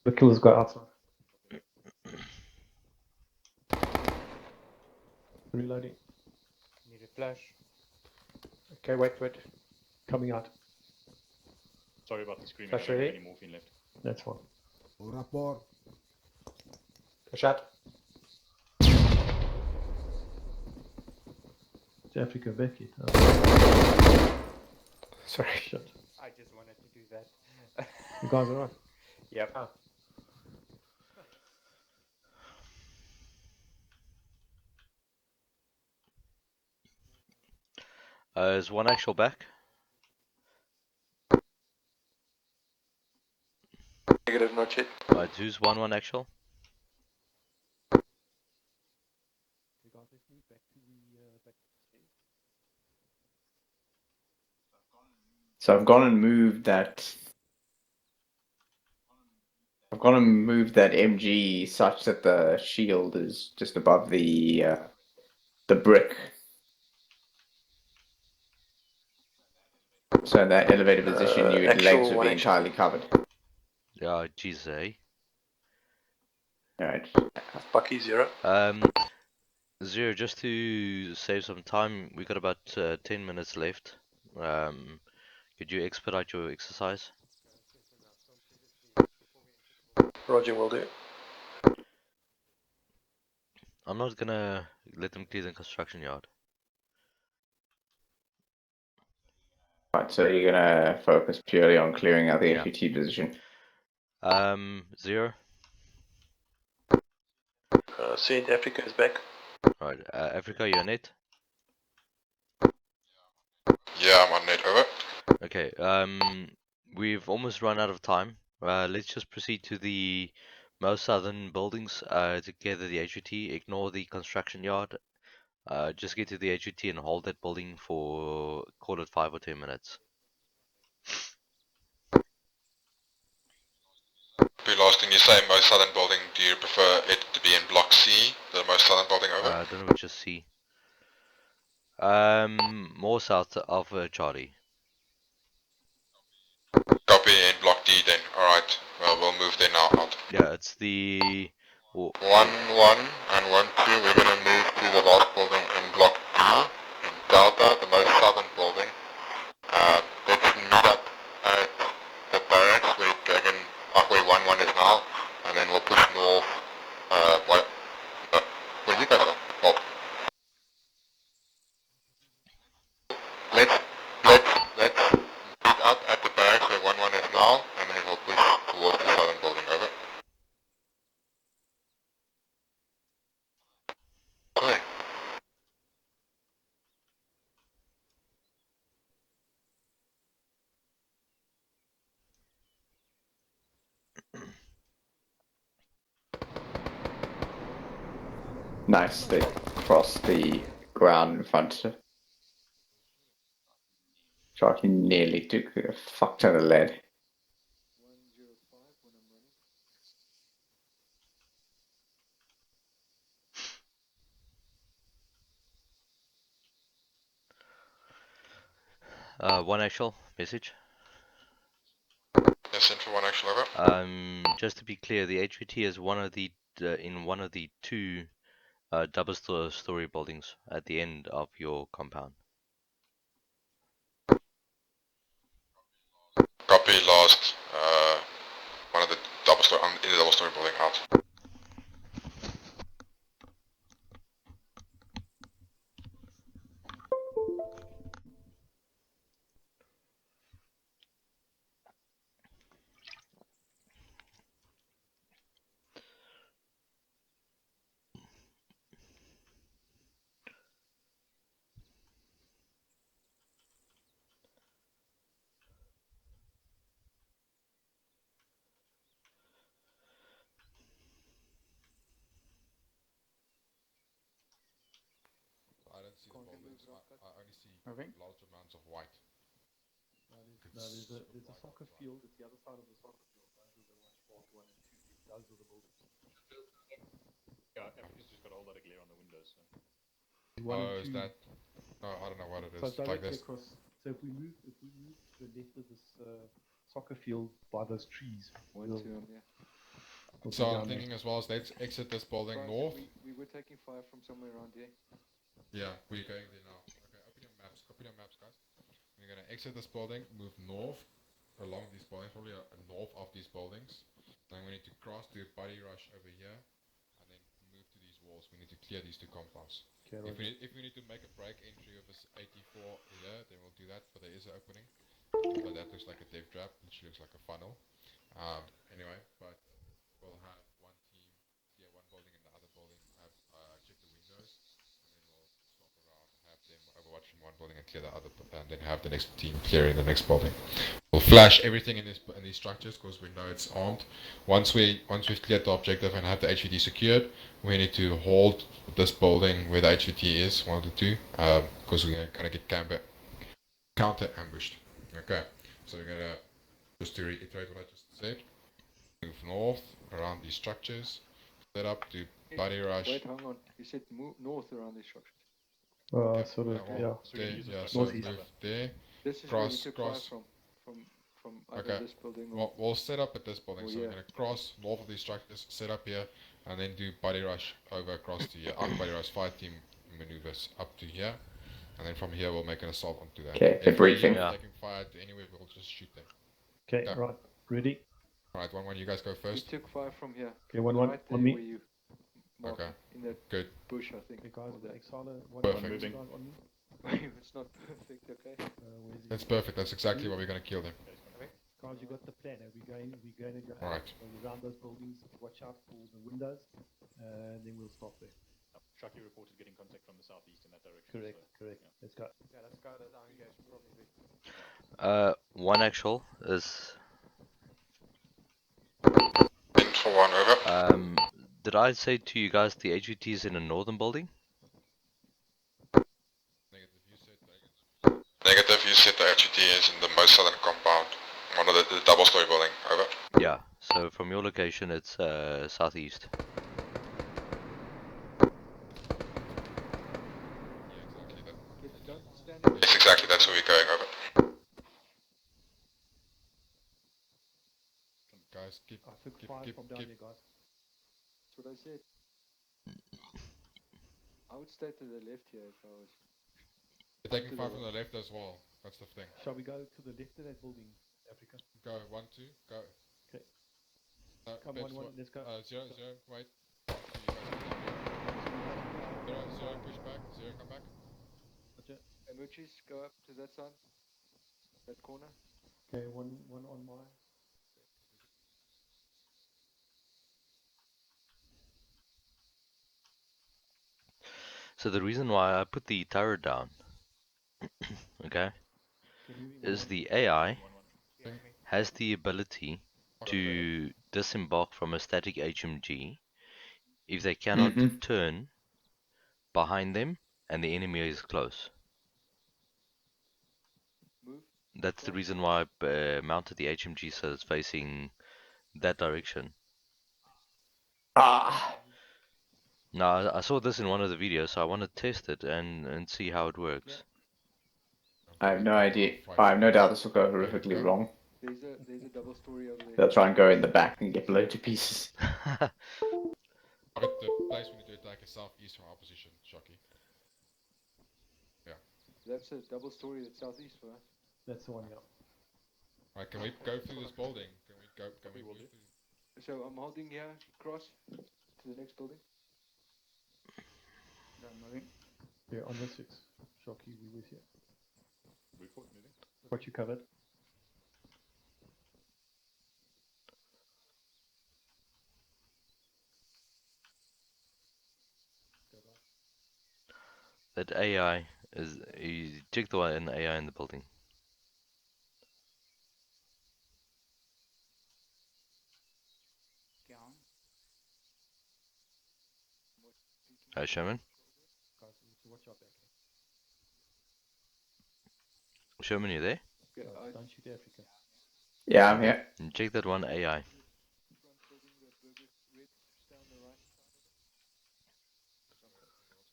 The killers got outside. Reloading. Need a flash. Okay, wait. Coming out. Sorry about the screaming. Flash I don't have ready? any morphine left. That's one. Flash out. Did you have to go back yet? Oh, Sorry. shit. I just wanted to do that. You guys are right. Yep. Is one actual back? Negative, not yet. Right, who's one actual? You guys, let's move back to the back to the stairs. So I've gone and moved that. I've gone and moved that MG such that the shield is just above the brick. So in that elevated position, your Actual legs would one be actual. entirely covered. Yeah, jeez, eh? Alright. Bucky 0. Zero, just to save some time, we got about 10 minutes left. Could you expedite your exercise? Roger, will do. I'm not gonna let them clear the construction yard. Right, so you're gonna focus purely on clearing out the Yeah. HVT position. Zero. South Africa is back. Right, Africa, you're net. Yeah, I'm on net, over. Okay, we've almost run out of time. Let's just proceed to the most southern buildings to gather the HUT. Ignore the construction yard. Just get to the HUT and hold that building for, call it 5 or 10 minutes. Be lost, and you say most southern building, do you prefer it to be in block C, the most southern building, over? I don't know which is C. More south of Charlie. Copy, in block D then, alright. Well, we'll move there now out. Yeah, it's the... 1-1 and 1-2, we're gonna move to the last building in block D, in Delta, the most southern building. Let's meet up at the barracks where Dragon, where 1-1 is now, and then we'll push north, where you guys are? Oh. Let's meet up at the barracks where 1-1 is now, and then we'll push towards the southern building, over. Okay. Nice, they crossed the ground in front. Sharky nearly took a fuck ton of lead. One actual message. Yes, Central 1 actual, over. Just to be clear, the HVT is one of the in one of the two double story buildings at the end of your compound. Copy, last, one of the double story, in the double story building out. see the Can't remove buildings. rock cut. I only see Okay. large amounts of white. There's a soccer field. It's the other side of the soccer field. Those are the ones part 1 and 2. Those are the buildings. Yeah, Africa's just got a whole lot of glare on the windows. So. One and Oh, is two. that? No, I don't know what it is. So it's Like directly this. across. So if we move to the left of this soccer field by those trees, One, we'll, two, yeah. we'll be So I'm down there. thinking as well as let's exit this building Guys, north. we were taking fire from somewhere around here. Yeah, we're going there now. Okay, open your maps. Open your maps, guys. We're gonna exit this building, move north along these buildings, probably north of these buildings. Then we need to cross the body rush over here, and then move to these walls. We need to clear these two compounds. Okay, If we need to make a break entry of this 84 here, then we'll do that. But there is an opening. Although that looks like a dev trap, which looks like a funnel. Anyway, but we'll have one team clear one building and the other building have check the windows, and then we'll swap around, have them overwatch from one building and clear the other, and then have the next team clearing the next building. We'll flash everything in these structures because we know it's armed. Once we've cleared the objective and have the HVT secured, we need to hold this building where the HVT is, one of the two, because we're gonna get counter ambushed. Okay, so we're gonna just to reiterate what I just said. Move north around these structures. Set up to body rush. Wait, hang on. You said move north around these structures. Sort of, well, yeah. so Northeast. move there. This is where you took fire Cross. from either this building or... We'll set up at this building, Oh, so yeah. we're gonna cross north of these structures, set up here, and then do body rush over across to here. Body rush fire team maneuvers up to here, and then from here we'll make an assault onto that. Okay, If debriefing. they're taking fire to anywhere, we'll just shoot them. Okay, Yeah. right. Ready? Alright, one, you guys go We first. took fire from here. Okay, one, Right there on me. where you marked Okay. in that Good. bush, I think. Okay, guys, or that. Exhala, one Perfect. moving. Guys on me. It's not perfect, okay? Where's he? That's perfect. That's exactly what we're gonna kill them. Guys, you got the plan. We're going to go Right. around those buildings. Watch out for the windows, and then we'll stop there. Sharky reported getting contact from the southeast in that direction. Correct, so, correct. yeah. Let's go. Yeah, let's go. That's our engagement probably. One actual is. In for one, over. Did I say to you guys the HVT is in a northern building? Negative. You said Negative, you said the HUT is in the most southern compound. One of the double-story building, over. Yeah. So from your location, it's southeast. Don't stand in Yes, exactly, that's where we're going, over. Guys, keep. I took fire from down there, guys. That's what I said. I would stay to the left here if I was... You're taking fire from the left as well. That's the thing. Shall we go to the left of that building, Africa? Go, 1, 2, go. Okay. No, Come Peps, on, let's go. 0, 0, wait. 0, 0, push back. 0, come back. Gotcha. Emuchis, go up to that side. That corner. Okay, one on my. So the reason why I put the turret down, okay, is the AI has the ability to disembark from a static HMG if they cannot turn behind them and the enemy is close. Move. That's the reason why I mounted the HMG so it's facing that direction. Ah, Now, I saw this in one of the videos, so I want to test it and see how it works. I have no idea. I have no doubt this will go horrifically wrong. There's a double story over there. They'll try and go in the back and get blown to pieces. But the place we need to attack is southeast from our position, Shocky. Yeah. That's a double story that's southeast for us. That's the one, yeah. Right, can we go through this building? Can we move through? So I'm holding here, cross to the next building. No, I'm moving. Yeah, on the 6. Shocky, we with you. Report moving. Got you covered. That AI is, you check the one in the AI in the building. Hi, Sherman. Guys, so watch out back. Sherman, you there? Don't shoot Africa. Yeah, I'm here. And check that one AI.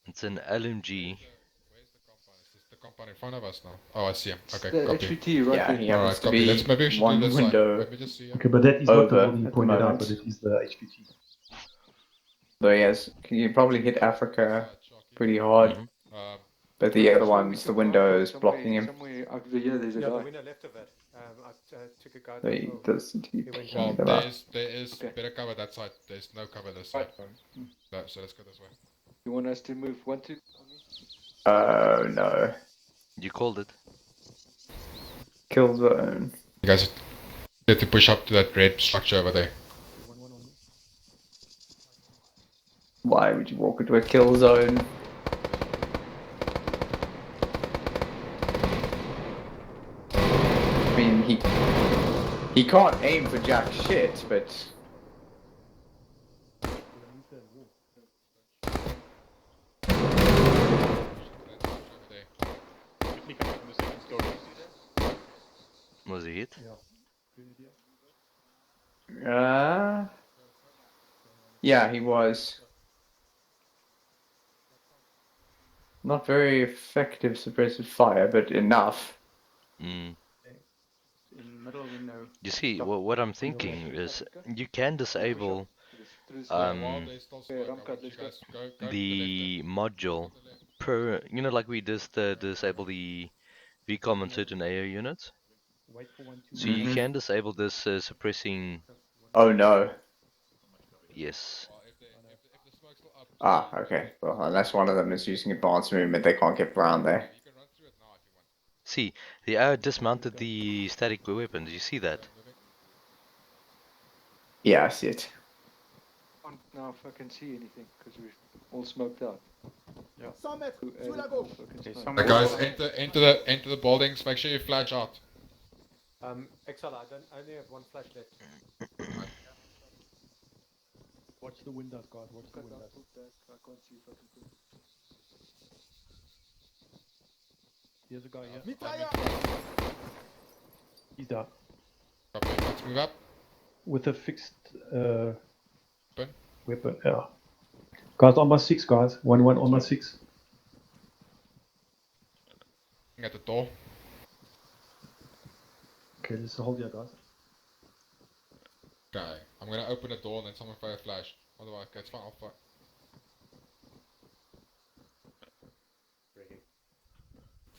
It's an LMG. Where's the compound? Is this the compound in front of us now? Oh, I see him. It's Okay, the copy. HVT right Yeah, there. he happens Alright, to copy. Let's be maybe we should do one this side. window Let me just see. Okay, but that is not the over building you at the pointed out, moment. but it is the HPT. So yes, you probably hit Africa Chalky. pretty hard, Mhm. but the other So we ones, the took window rifle is blocking him. Somewhere out over here, there's a Yeah, the guy. window left of it. I took a guy So down. he Oh, does seem to be he went picking Well, them there up. is Okay. better cover that side. There's no cover this side. No, so let's go this way. You want us to move 1, 2? Oh no. You called it. Kill zone. You guys get to push up to that red structure over there. Why would you walk into a kill zone? I mean, he can't aim for jack shit, but Over there. Definitely coming from the second story. Was he hit? yeah, he was. Not very effective suppressive fire, but enough. Mm. In middle window. You see, what I'm thinking is you can disable While there's still smoke, I Ramkat, want you let's go. guys go to the left. the module per, you know, like we just disable the VCOM on certain AO units. Wait for 1, 2. So you can disable this suppressing. Oh no. Yes. Well, if the smoke's still up, Ah, okay. Well, unless one of them is using advanced movement, they can't get around there. you can run through it now if you want. See, the AO dismounted the static weapon. Did you see that? Yeah, I see it. Can't now fucking see anything because we're all smoked out. Yeah. Okay, Somewhere- Guys, enter the buildings. Make sure you flash out. Excel, I only have one flash left. Watch the windows, guys. Watch the windows. I can't see fucking thing. Here's a guy here. He's down. Copy. Let's move up. With a fixed Weapon. weapon. Yeah. Guys, on my 6, guys. 1-1 on my 6. At the door. Okay, let's hold here, guys. Okay. I'm gonna open the door and then someone fire a flash. Otherwise, okay, it's fine. I'll fire.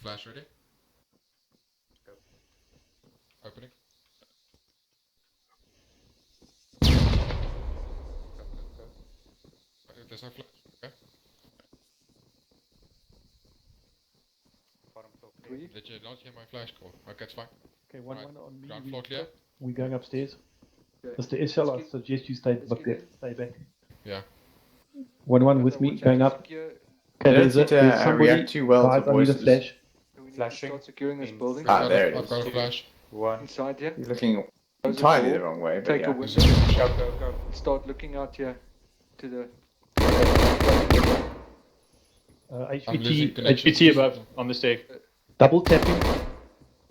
Flash ready? Go. Opening. There's no flash. Okay. Bottom floor clear. Did you not hear my flash call? Okay, it's fine. Okay, 1-1 Right. on me. Ground floor clear? We're going upstairs. Okay. Mr. SL, I Let's get- suggest you stay let's back get there. in. Stay back. Yeah. 1-1 with me, Watch out going for up. secure- Okay, They don't there's seem to there's somebody. react too well Guys, to I need a voices. flash. Do we need Flashing to start securing this in building? Ah, there it I've is. got a flash. One. Inside here. You're looking Close the entirely door, the wrong way, but Take a yeah. window. Go, go, go. Start looking out here to the. I'm HPT, losing connection. HPT above on the stair. double tapping.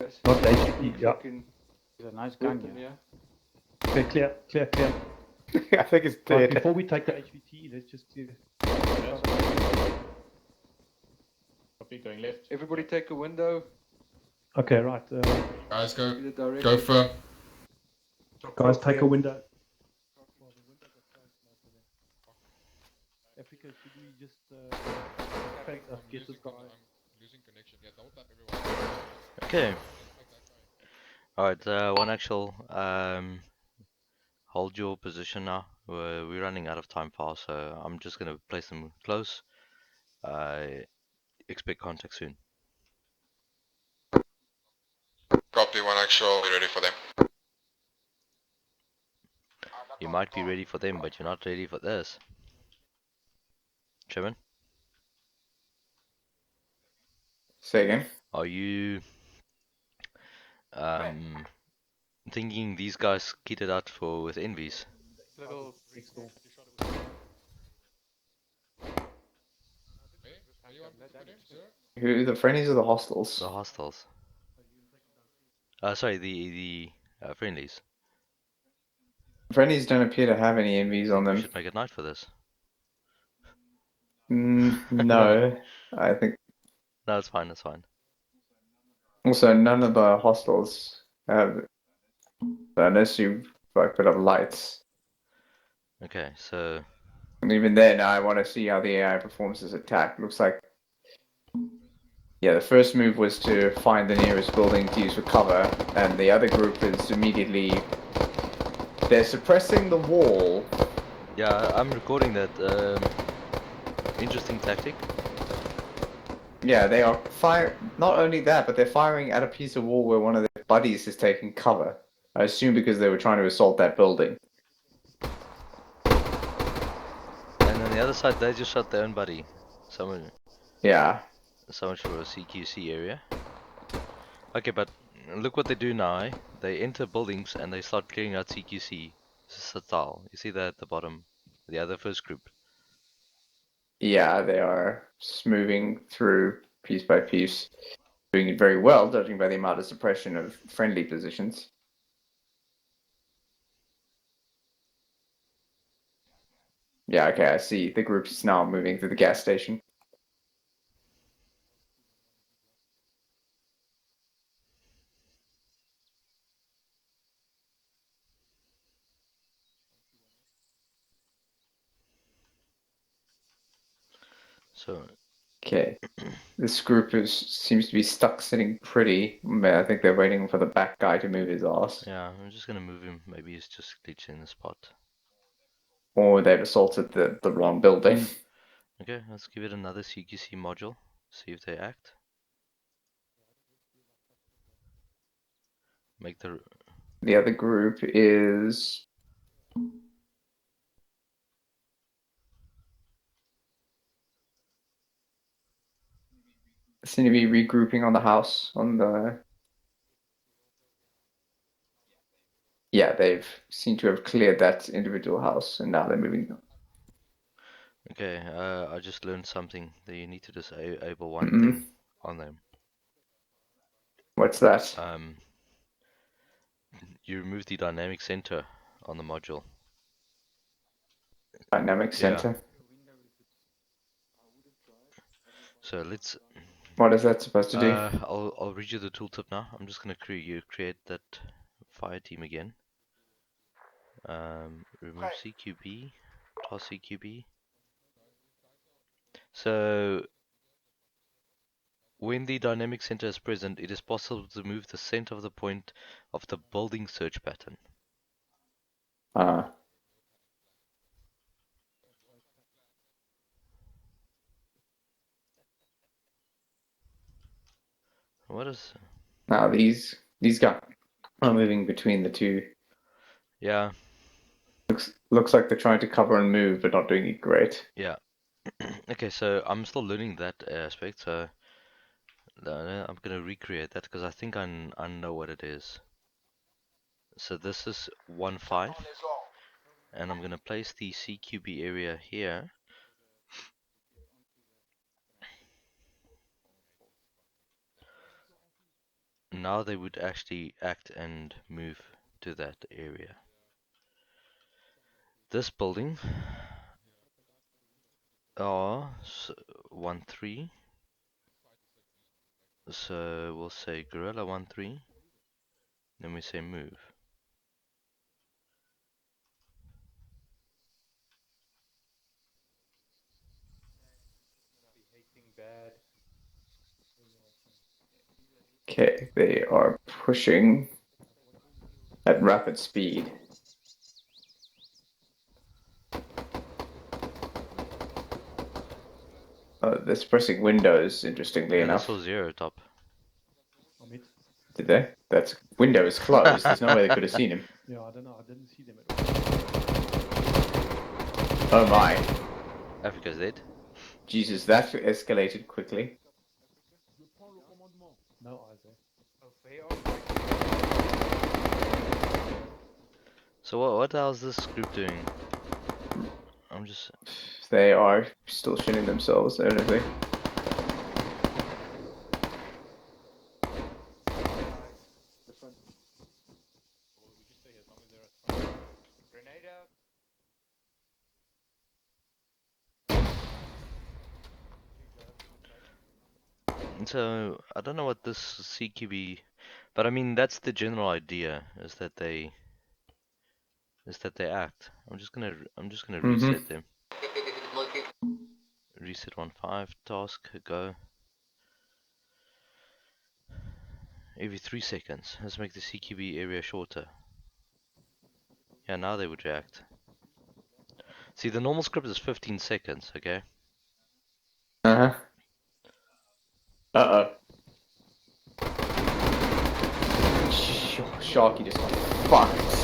Yes. Not HPT, yeah. Fucking He's a nice gun weapon, here. yeah. Okay, clear, clear, clear. I think it's Right, dead. before we take the HPT, let's just do. Copy, going left. Everybody take a window. Okay, right. Guys, go Either direction. go firm. Guys, take a window. Africa, should we just get this guy? I'm losing connection. Yeah, double tap everyone. Okay. Alright, one actual. Hold your position now. We're running out of time fast, so I'm just gonna place them close. I expect contact soon. Copy, one actual, be ready for them. You might be ready for them, but you're not ready for this. Chairman, Say again. are you thinking these guys kitted out for with envies? Little Next door. Are you on position, sir? Who the friendlies or the hostels? The hostiles. Sorry, the friendlies. Friendlies don't appear to have any envies I on think we them. should make a night for this. No, I think. No, it's fine. It's fine. Also, none of the hostels have, unless you like put up lights. Okay, so And even then, I want to see how the AI performs this attack. Looks like, yeah, the first move was to find the nearest building to use for cover, and the other group is immediately, they're suppressing the wall. yeah, I'm recording that. Interesting tactic. Yeah, they are fire. Not only that, but they're firing at a piece of wall where one of their buddies is taking cover. I assume because they were trying to assault that building. And on the other side, they just shot their own buddy. Someone. Yeah. So much for a CQC area. Okay, but look what they do now. Eh? They enter buildings and they start clearing out CQC. This is Satal. You see that at the bottom, the other first group. Yeah, they are just moving through piece by piece, doing it very well, judging by the amount of suppression of friendly positions. Yeah, okay, I see. The group is now moving through the gas station. So. Okay. This group seems to be stuck sitting pretty. I think they're waiting for the back guy to move his ass. Yeah, I'm just gonna move him. Maybe he's just glitching in the spot. Or they've assaulted the wrong building. Okay, let's give it another CQC module. See if they act. Make the other group is seem to be regrouping on the house on the. Yeah, they've seem to have cleared that individual house, and now they're moving. Okay, I just learned something that you need to disable one thing on them. What's that? You remove the dynamic center on the module. Dynamic center. Yeah. So let's. What is that supposed to do? I'll read you the tooltip now. I'm just gonna create that fire team again. Remove CQB, toss CQB. So when the dynamic center is present, it is possible to move the center of the point of the building search pattern. What is? Now these guys are moving between the two. Yeah. Looks like they're trying to cover and move, but not doing it great. Yeah. Okay, so I'm still learning that aspect. So I'm gonna recreate that because I think I know what it is. So this is 1-5, and I'm gonna place the CQB area here. Now they would actually act and move to that area. This building are 1-3. So we'll say Gorilla 1-3. Then we say move. Okay, they are pushing at rapid speed. They're suppressing windows, interestingly enough. I saw 0 top. Did they? That's window is closed. There's no way they could have seen him. Yeah, I don't know. I didn't see them at all. Oh my. Africa's dead. Jesus, that escalated quickly. No eyes there. So what else is this group doing? I'm just. They are still shooting themselves, evidently. So I don't know what this CQB, but I mean that's the general idea is that they act. I'm just gonna reset them. Reset 1.5 task go. Every 3 seconds. Let's make the CQB area shorter. Yeah, now they would react. See, the normal script is 15 seconds, okay? Uh-huh. Uh-oh. Sharky just got fucked.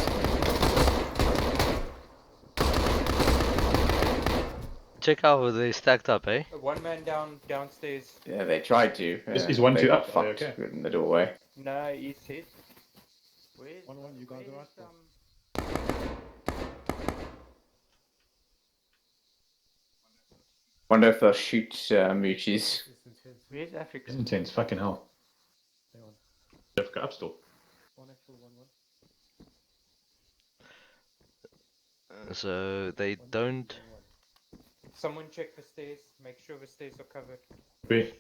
Check how they stacked up, eh? One man downstairs. Yeah, they tried to. Is 1-2 they got up? Are they fucked okay? in the doorway. No, he's hit. Where's 1-1, you guys alright? Wonder if they'll shoot Moochies. Where's Africa? It's intense, fucking hell. Hang on. Africa up still. 1 actual 1-1. So they don't. Someone check the stairs. Make sure the stairs are covered. B.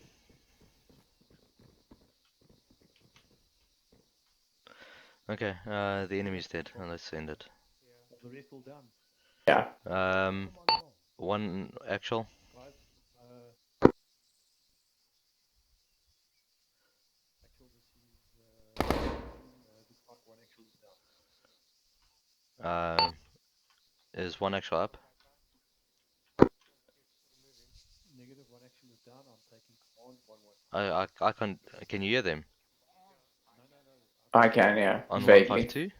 Okay, the enemy's dead. Let's end it. The rest all down. Yeah. One actual. Guys, actual this is part 1 actual is down. Is one actual up? Negative 1 actual is down. I'm taking command 1-1. I can't. Can you hear them? I can, yeah. On Vaguely. 152?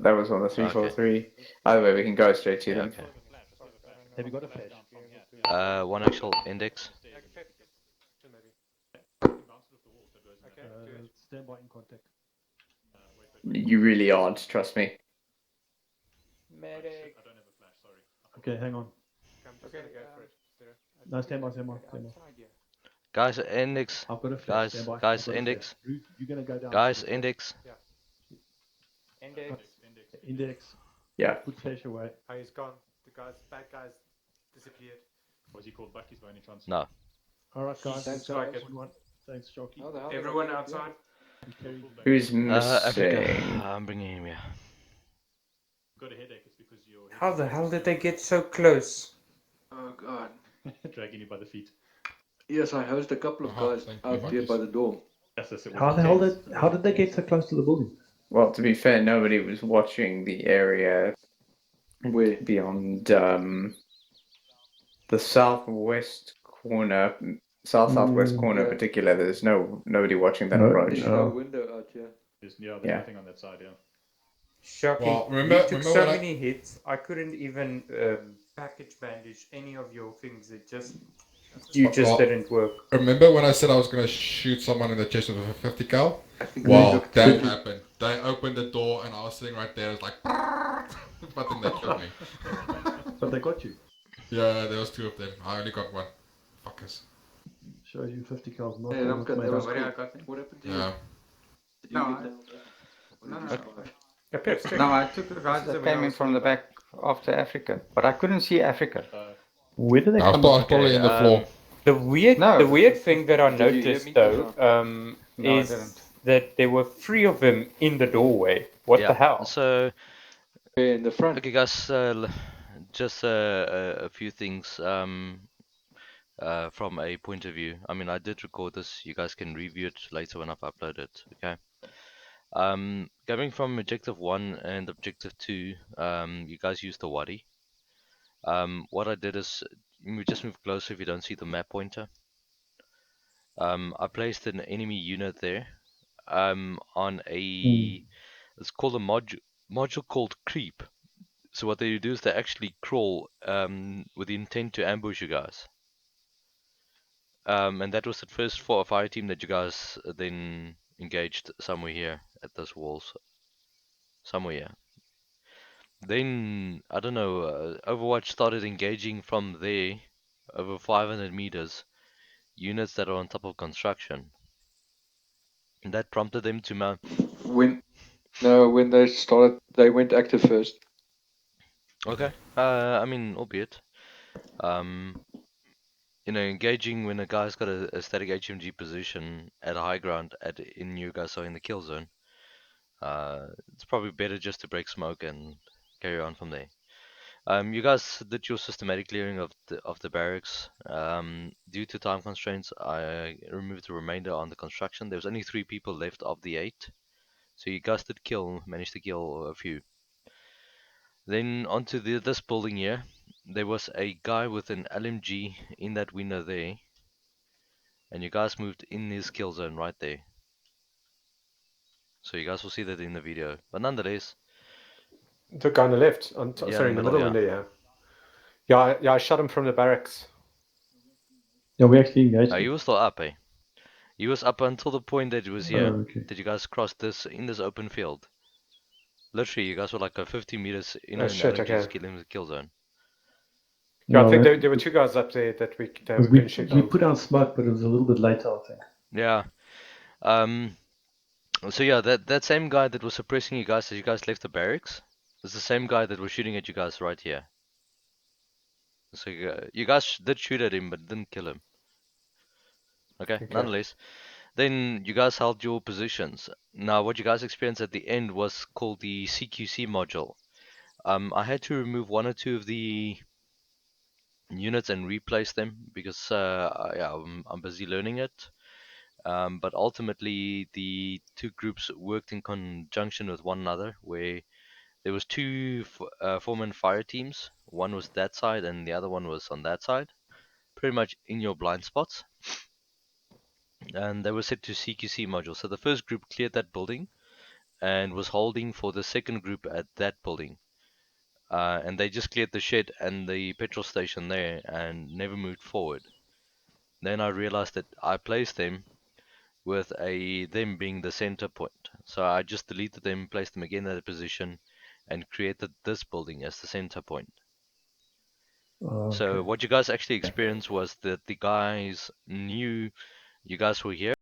That was on the 343. Either way, we can go straight to them. Okay. Have you got a flash? One actual index. Stand by in contact. You really aren't, trust me. Medic. Okay, hang on. Okay, go for it. No, stand by. Guys, index. I've got a flash. Stand by. Guys, I've got a index. flash. Ruth, you're gonna go down. Guys, index. Index. Index. Yeah. Put flash away. Oh, he's gone. The bad guys disappeared. Was he called Bucky's by any chance? No. Alright, guys. Thanks, let's go. Rocket. 1-1. Thanks, Jockey. Everyone outside? Who's missing? Africa. I'm bringing him here. Got a headache, it's because you're... How the hell did they get so close? Oh god. dragging you by the feet. Yes, I hosed a couple of guys thank you, out here by the door. Yes, yes, it was How the hell intense. how did they get so close to the building? Well, to be fair, nobody was watching the area Where? beyond the southwest corner, southwest corner in yeah. particular. There's nobody watching that No, approach. There's no window out here. There's Yeah. nothing on that side, yeah. Shocking. Well, remember- you took remember so when I- many hits. I couldn't even package bandage any of your things. It just didn't work. Remember when I said I was going to shoot someone in the chest with a 50 cal? I think Well, they looked that at- happened. They opened the door and I was sitting right there. It's like, but then they killed me. But they got you. Yeah, there was two of them. I only got one. Fuckers. Shows you 50 cals not Hey, not Ramka, made that was up. cool. What happened to you? Yeah. Did you No, get I- that? Or did you survive? No, I took the guys that came in from the back after Africa, but I couldn't see Africa. Where did they I come was from? probably in the floor. The weird thing that I Did you hear noticed me? though No, I is didn't. that there were 3 of them in the doorway. What Yeah. the hell? So, Yeah, in the front. okay, guys, just a few things from a point of view. I mean, I did record this. You guys can review it later when I've uploaded it. Okay. Going from objective 1 and objective 2, you guys used the Wadi. What I did is we just move closer if you don't see the map pointer. I placed an enemy unit there on a it's called a module called creep. So what they do is they actually crawl with the intent to ambush you guys. And that was the first fire team that you guys then engaged somewhere here at those walls. Somewhere here. Then, I don't know, Overwatch started engaging from there over 500 meters units that are on top of construction. And that prompted them to mount. When they started, they went active first. Okay. I mean, albeit. engaging when a guy's got a static HMG position at a high ground in you guys are in the kill zone. It's probably better just to break smoke and carry on from there. You guys did your systematic clearing of the barracks. Due to time constraints, I removed the remainder on the construction. There was only 3 people left of the 8, so you guys did managed to kill a few. Then onto this building here, there was a guy with an LMG in that window there, and you guys moved in his kill zone right there. So you guys will see that in the video. But nonetheless, The guy on the left, sorry, in the middle yeah. window, yeah. I shot him from the barracks. Yeah, we actually engaged He him. was still up, eh? He was up until the point that it was here. Oh, okay. That you guys crossed in this open field. Literally, you guys were like 50 meters in an shit, LMG's okay. kill zone. Yeah, I think there were 2 guys up there that we couldn't shoot. We put out smoke, but it was a little bit later, I think. Yeah. So yeah, that same guy that was suppressing you guys as you guys left the barracks was the same guy that was shooting at you guys right here. So you guys did shoot at him, but didn't kill him. Okay, nonetheless. Then you guys held your positions. Now, what you guys experienced at the end was called the CQC module. I had to remove 1 or 2 of the units and replace them because yeah, I'm busy learning it. But ultimately, the 2 groups worked in conjunction with one another, where there was 2 foreman fire teams. One was that side, and the other one was on that side, pretty much in your blind spots. And they were set to CQC module. So the first group cleared that building and was holding for the second group at that building. And they just cleared the shed and the petrol station there and never moved forward. Then I realized that I placed them with them being the center point. So I just deleted them, placed them again at a position, and created this building as the center point. Okay. So what you guys actually experienced was that the guys knew you guys were here.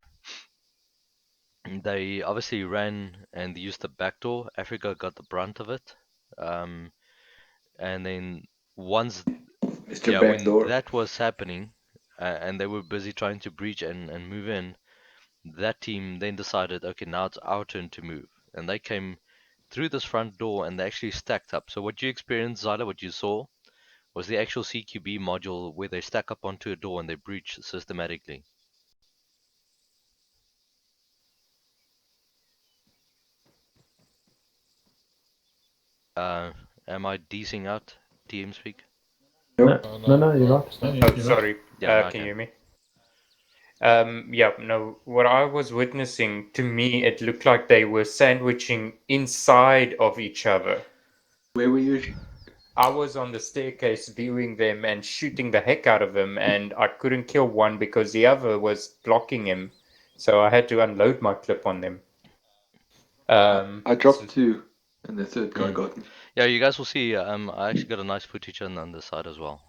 They obviously ran and used the back door. Africa got the brunt of it. And then once when that was happening, and they were busy trying to breach and move in, that team then decided, okay, now it's our turn to move. And they came through this front door and they actually stacked up. So what you experienced, Zyla, what you saw, was the actual CQB module where they stack up onto a door and they breach systematically. Am I deasing out TeamSpeak? No, you're right. Oh, sorry. Yeah, can you hear me? Yeah, no, what I was witnessing, to me, it looked like they were sandwiching inside of each other. Where were you? I was on the staircase viewing them and shooting the heck out of them, and I couldn't kill one because the other was blocking him. So I had to unload my clip on them. I dropped 2, and the third guy got me. Yeah, you guys will see. I actually got a nice footage on the side as well.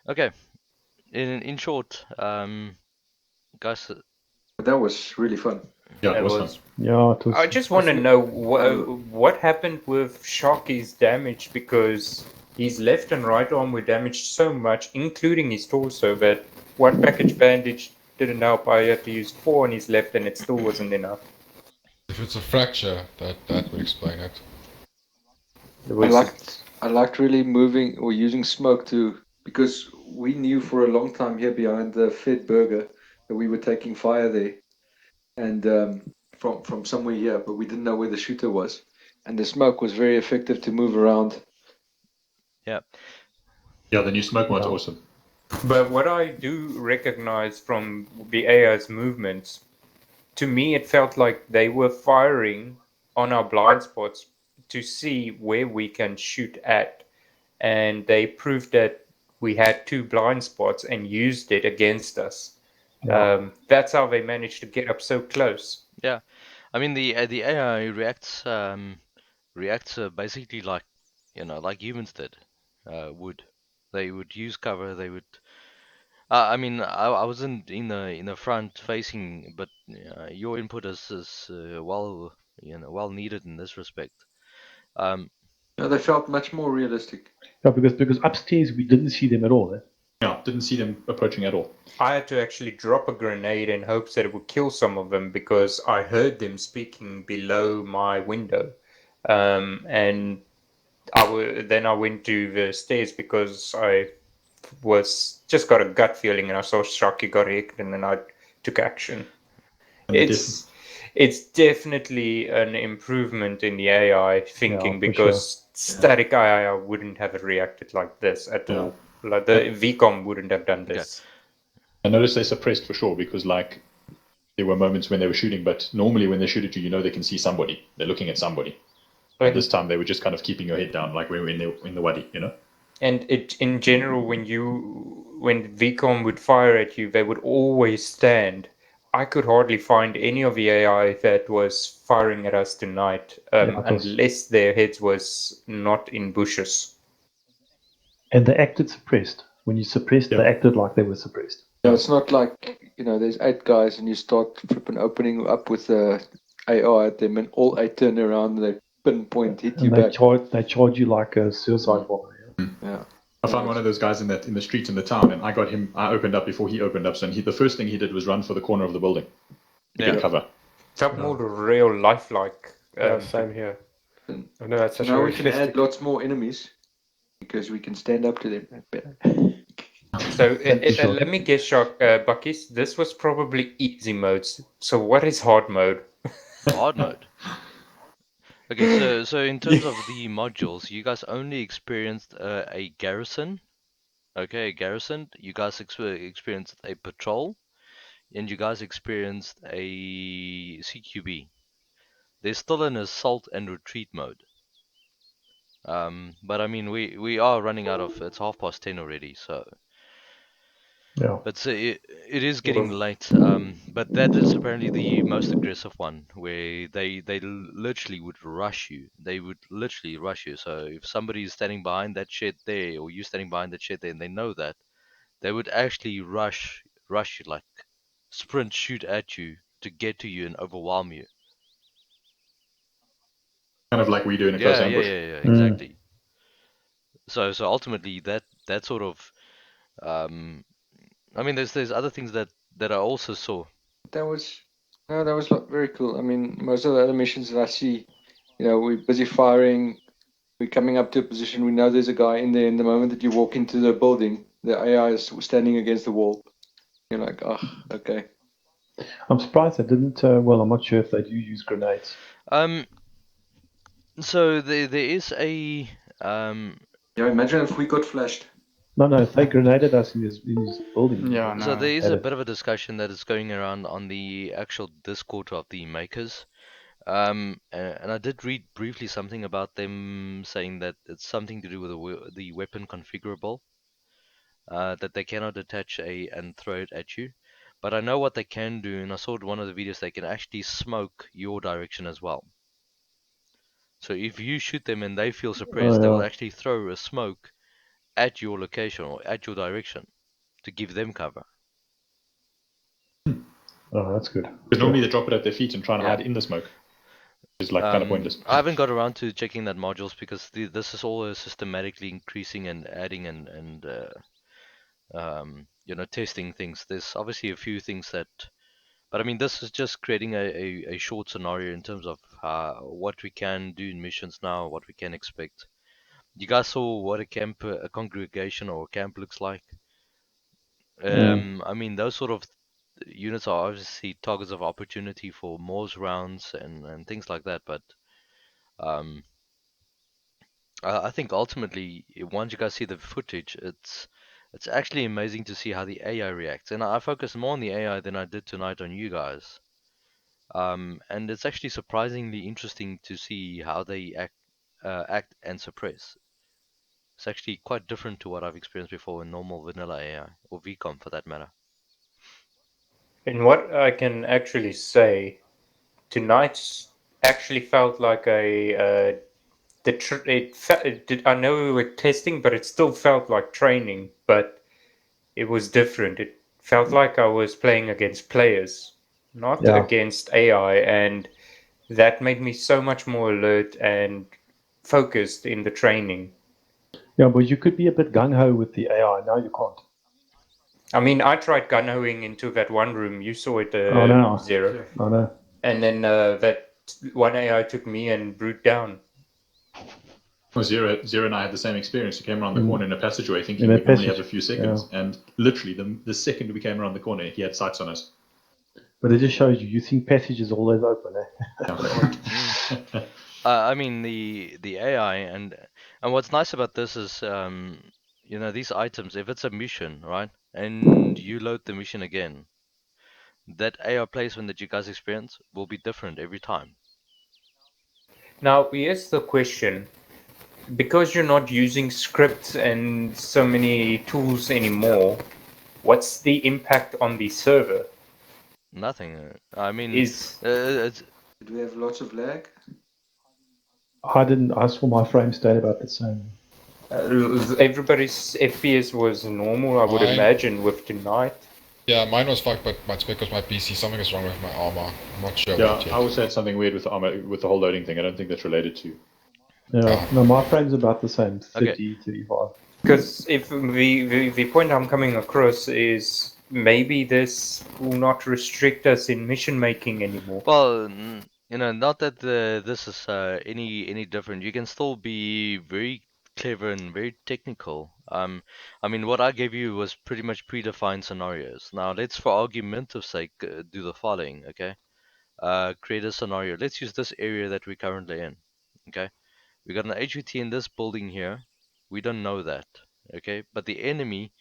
Okay, in short, guys. That was really fun. Yeah, it was fun. Yeah, it was. I just want to know what happened with Sharky's damage, because his left and right arm were damaged so much, including his torso, that 1 package bandage didn't help. I had to use 4 on his left and it still wasn't enough. If it's a fracture, that would explain it. I liked really moving or using smoke too, because we knew for a long time here behind the Fed Burger that we were taking fire there, and from somewhere here, but we didn't know where the shooter was, and the smoke was very effective to move around. Yeah. Yeah, the new smoke one's awesome. But what I do recognize from the AI's movements, to me it felt like they were firing on our blind spots to see where we can shoot at. And they proved that we had 2 blind spots and used it against us. Yeah. That's how they managed to get up so close. Yeah, I mean the AI reacts basically like like humans did would. They would use cover. They would. I mean, I wasn't in the front facing, but your input is well well needed in this respect. No, they felt much more realistic. Yeah, because upstairs we didn't see them at all. Yeah, didn't see them approaching at all. I had to actually drop a grenade in hopes that it would kill some of them because I heard them speaking below my window. And then I went to the stairs because I was just got a gut feeling and I saw Sharky got hit and then I took action. It's definitely an improvement in the AI thinking because static AI wouldn't have reacted like this at all. Like the VCOM wouldn't have done this. I noticed they suppressed for sure because like there were moments when they were shooting, but normally when they shoot at you, you know they can see somebody. They're looking at somebody. But this time they were just kind of keeping your head down, like when we were in the wadi, you know. And in general, when VCOM would fire at you, they would always stand. I could hardly find any of the AI that was firing at us tonight, unless their heads was not in bushes. And they acted suppressed. When you suppressed, they acted like they were suppressed. No, it's not like, there's 8 guys and you start flipping opening up with the AR at them and all 8 turn around and they pinpoint hit you back. They charge you like a suicide bomber. Yeah. I found one of those guys in the street in the town, and I got him. I opened up before he opened up, so the first thing he did was run for the corner of the building to get cover. Felt more real lifelike. Same here. No, that's such now we can add lots more enemies because we can stand up to them better. So let me guess, Buckies, this was probably easy modes. So what is hard mode? Hard mode. Okay, so in terms of the modules, you guys only experienced a garrison. Okay, a garrison. You guys experienced a patrol, and you guys experienced a CQB. There's still an assault and retreat mode. But I mean, we are running out of. It's 10:30 already, so. Yeah. But it is getting late. But that is apparently the most aggressive one, where they literally would rush you. They would literally rush you. So if somebody is standing behind that shed there, or you standing behind that shed there, and they know that, they would actually rush you, like sprint, shoot at you to get to you and overwhelm you. Kind of like we do in a close ambush. Yeah, exactly. So ultimately that sort of I mean, there's other things that I also saw. That was very cool. I mean, most of the other missions that I see, we're busy firing, we're coming up to a position, we know there's a guy in there, and the moment that you walk into the building, the AI is standing against the wall. You're like, oh, okay. I'm surprised they didn't. Well, I'm not sure if they do use grenades. So there is a Yeah, imagine if we got flashed. No, if they grenaded us in his building. Yeah, no. So there is a bit of a discussion that is going around on the actual Discord of the makers. And I did read briefly something about them saying that it's something to do with the weapon configurable, that they cannot attach and throw it at you. But I know what they can do, and I saw one of the videos, they can actually smoke your direction as well. So if you shoot them and they feel suppressed, they will actually throw a smoke at your location or at your direction to give them cover. Oh, that's good. Because normally they drop it at their feet and try and hide in the smoke. It's like kind of pointless. I haven't got around to checking that modules because this is all systematically increasing and adding and testing things. There's obviously a few things that, but I mean, this is just creating a short scenario in terms of what we can do in missions now, what we can expect. You guys saw what a congregation or a camp looks like. I mean, those sort of units are obviously targets of opportunity for Morse rounds and things like that, but I think ultimately, once you guys see the footage, it's actually amazing to see how the AI reacts. And I focus more on the AI than I did tonight on you guys. And it's actually surprisingly interesting to see how they act and suppress. It's actually quite different to what I've experienced before in normal vanilla AI, or VCOM for that matter. And what I can actually say, tonight actually felt like I know we were testing, but it still felt like training, but it was different. It felt like I was playing against players, not against AI, and that made me so much more alert and focused in the training. Yeah, but you could be a bit gung-ho with the AI. Now you can't. I mean, I tried gunhoeing into that one room. You saw it, Oh no, Zero. oh no. And then that one AI took me and brute down. Well, Zero and I had the same experience. We came around the corner in a passageway thinking In a we'd only have passage, a few seconds, and literally the second we came around the corner, he had sights on us. But it just shows you think passage is always open, eh? I mean the AI and what's nice about this is you know these items, if it's a mission, right, and you load the mission again, that AI placement that you guys experience will be different every time. Now, here's the question. Because you're not using scripts and so many tools anymore, what's the impact on the server? Nothing. I mean, Did we have lots of lag? I didn't. I saw my frame stayed about the same. Everybody's FPS was normal, I would Mine- imagine, with tonight. Yeah, mine was fucked, but it's because my PC, something is wrong with my armor. I'm not sure Yeah, what yet. I also had something weird with the armor, with the whole loading thing. I don't think that's related to. Yeah, no, my frame's about the same, 30, 35. Because if the point I'm coming across is maybe this will not restrict us in mission making anymore. well, you know, not that this is any different. You can still be very clever and very technical. I mean, what I gave you was pretty much predefined scenarios. Now, let's, for argumentative sake, do the following. Okay, create a scenario. Let's use this area that we're currently in. Okay, we got an HVT in this building here. We don't know that. Okay, but the enemy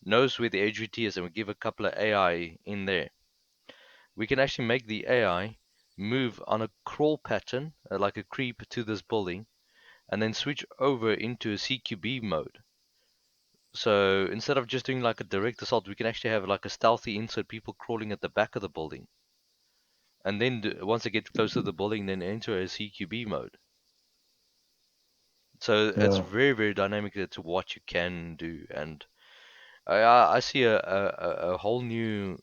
knows where the HVT is, and we give a couple of AI in there. We can actually make the AI move on a crawl pattern, like a creep to this building, and then switch over into a CQB mode. So instead of just doing like a direct assault, we can actually have like a stealthy insert, people crawling at the back of the building. And then once they get close to the building, then enter a CQB mode. So it's very, very dynamic to what you can do. And I see a whole new,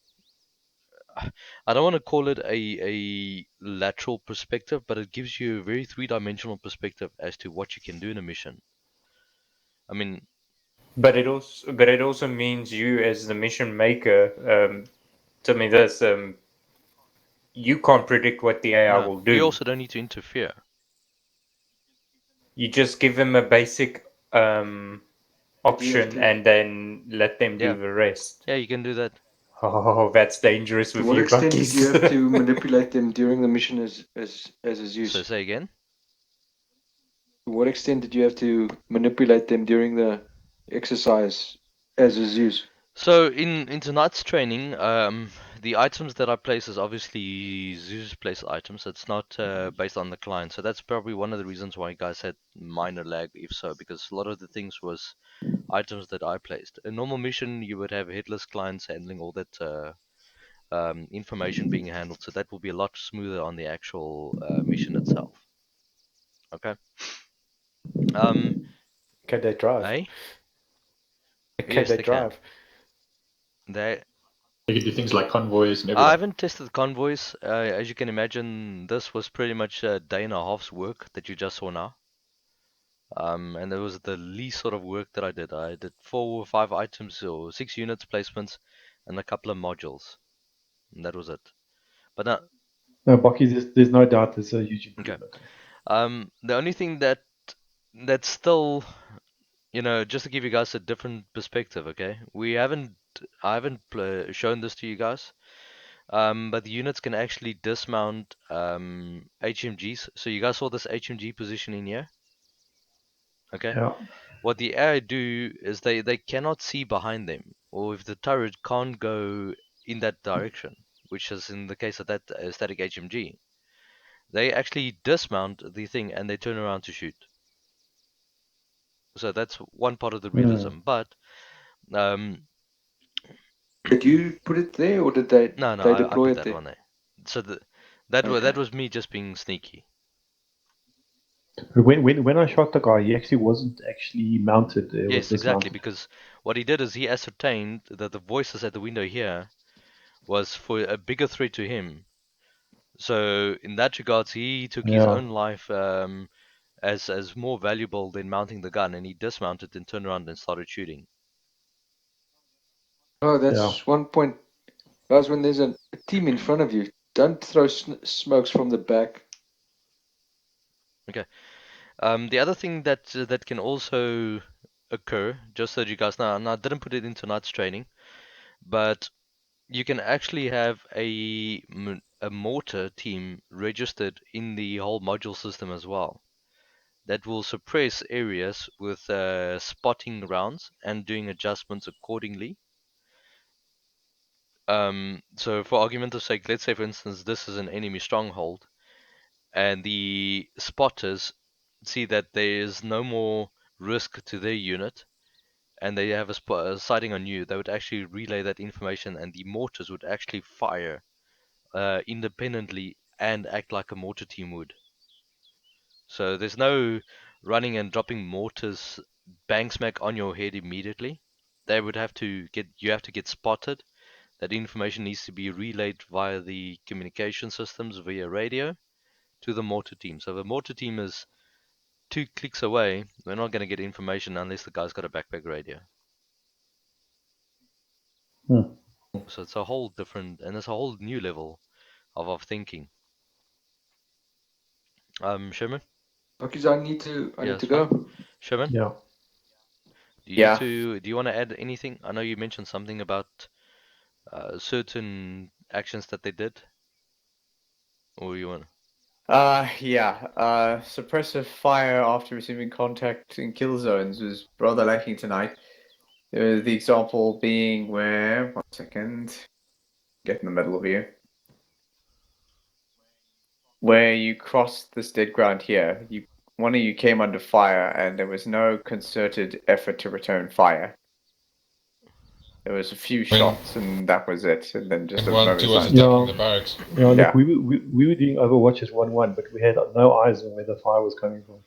I don't want to call it a lateral perspective, but it gives you a very three-dimensional perspective as to what you can do in a mission. I mean, But it also means you as the mission maker. Tell me this: you can't predict what the AI no, will do. you also don't need to interfere. You just give them a basic option and then let them do the rest. Yeah, you can do that. Oh, that's dangerous To with what you extent did buckies. you have to manipulate them during the mission as is used? So say again? To what extent did you have to manipulate them during the exercise as is used? So in tonight's training, the items that I place is obviously Zeus place items. It's not based on the client. So that's probably one of the reasons why you guys had minor lag, if so, because a lot of the things was items that I placed. A normal mission, you would have headless clients handling all that information being handled. So that will be a lot smoother on the actual mission itself. Okay. Can they drive? Eh? Can Yes, they they drive? They They can do things like convoys and I everything. haven't tested convoys. As you can imagine, this was pretty much a day and a half's work that you just saw now. And it was the least sort of work that I did. I did 4 or 5 items or 6 units placements and a couple of modules. And that was it. But now, No, Bucky, there's no doubt there's a huge improvement. the only thing that's still, you know, just to give you guys a different perspective, okay? I haven't shown this to you guys. But the units can actually dismount HMGs. So you guys saw this HMG position in here? Okay. Yeah. What the AI do is they cannot see behind them, or if the turret can't go in that direction, which is in the case of that static HMG, they actually dismount the thing and they turn around to shoot. So that's one part of the realism. But Did you put it there, or did they? no, They I deploy put it that there? one there. So that was me just being sneaky. When I shot the guy, he actually wasn't actually mounted. It was Yes, exactly, dismounted. because what he did is he ascertained that the voices at the window here was for a bigger threat to him. So in that regards, he took his Yeah. own life as more valuable than mounting the gun, and he dismounted and turned around and started shooting. Oh, that's one point. Guys, when there's a team in front of you, don't throw smokes from the back. Okay. The other thing that can also occur, just so you guys know, and I didn't put it into tonight's training, but you can actually have a mortar team registered in the whole module system as well. That will suppress areas with spotting rounds and doing adjustments accordingly. So for argument of sake, let's say for instance this is an enemy stronghold, and the spotters see that there is no more risk to their unit, and they have a sighting on you, they would actually relay that information, and the mortars would actually fire independently and act like a mortar team would. So there's no running and dropping mortars bang smack on your head immediately. They would have to get spotted. That information needs to be relayed via the communication systems via radio to the mortar team. So if the mortar team is 2 clicks away, we're not going to get information unless the guy's got a backpack radio. So it's a whole different, and it's a whole new level of thinking. Sherman? Okay, I need to go. Fine. Sherman? Yeah. Do you want to add anything? I know you mentioned something about certain actions that they did. Or you want? Suppressive fire after receiving contact in kill zones was rather lacking tonight. The example being where, 1 second, get in the middle of you. Where you crossed this dead ground here, one of you came under fire and there was no concerted effort to return fire. There was a few shots and that was it, and then just one two was attacking the barracks. Yeah, look, we were doing Overwatch as 1-1, but we had no eyes on where the fire was coming from.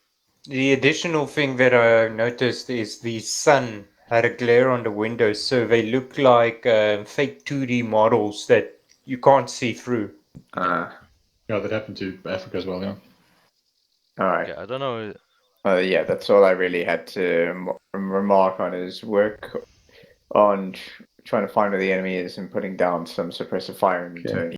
The additional thing that I noticed is the sun had a glare on the windows, so they look like fake 2D models that you can't see through. Yeah, that happened to Africa as well, yeah. Alright. Yeah, I don't know. Yeah, that's all I really had to remark on is work on trying to find where the enemy is and putting down some suppressive fire in return.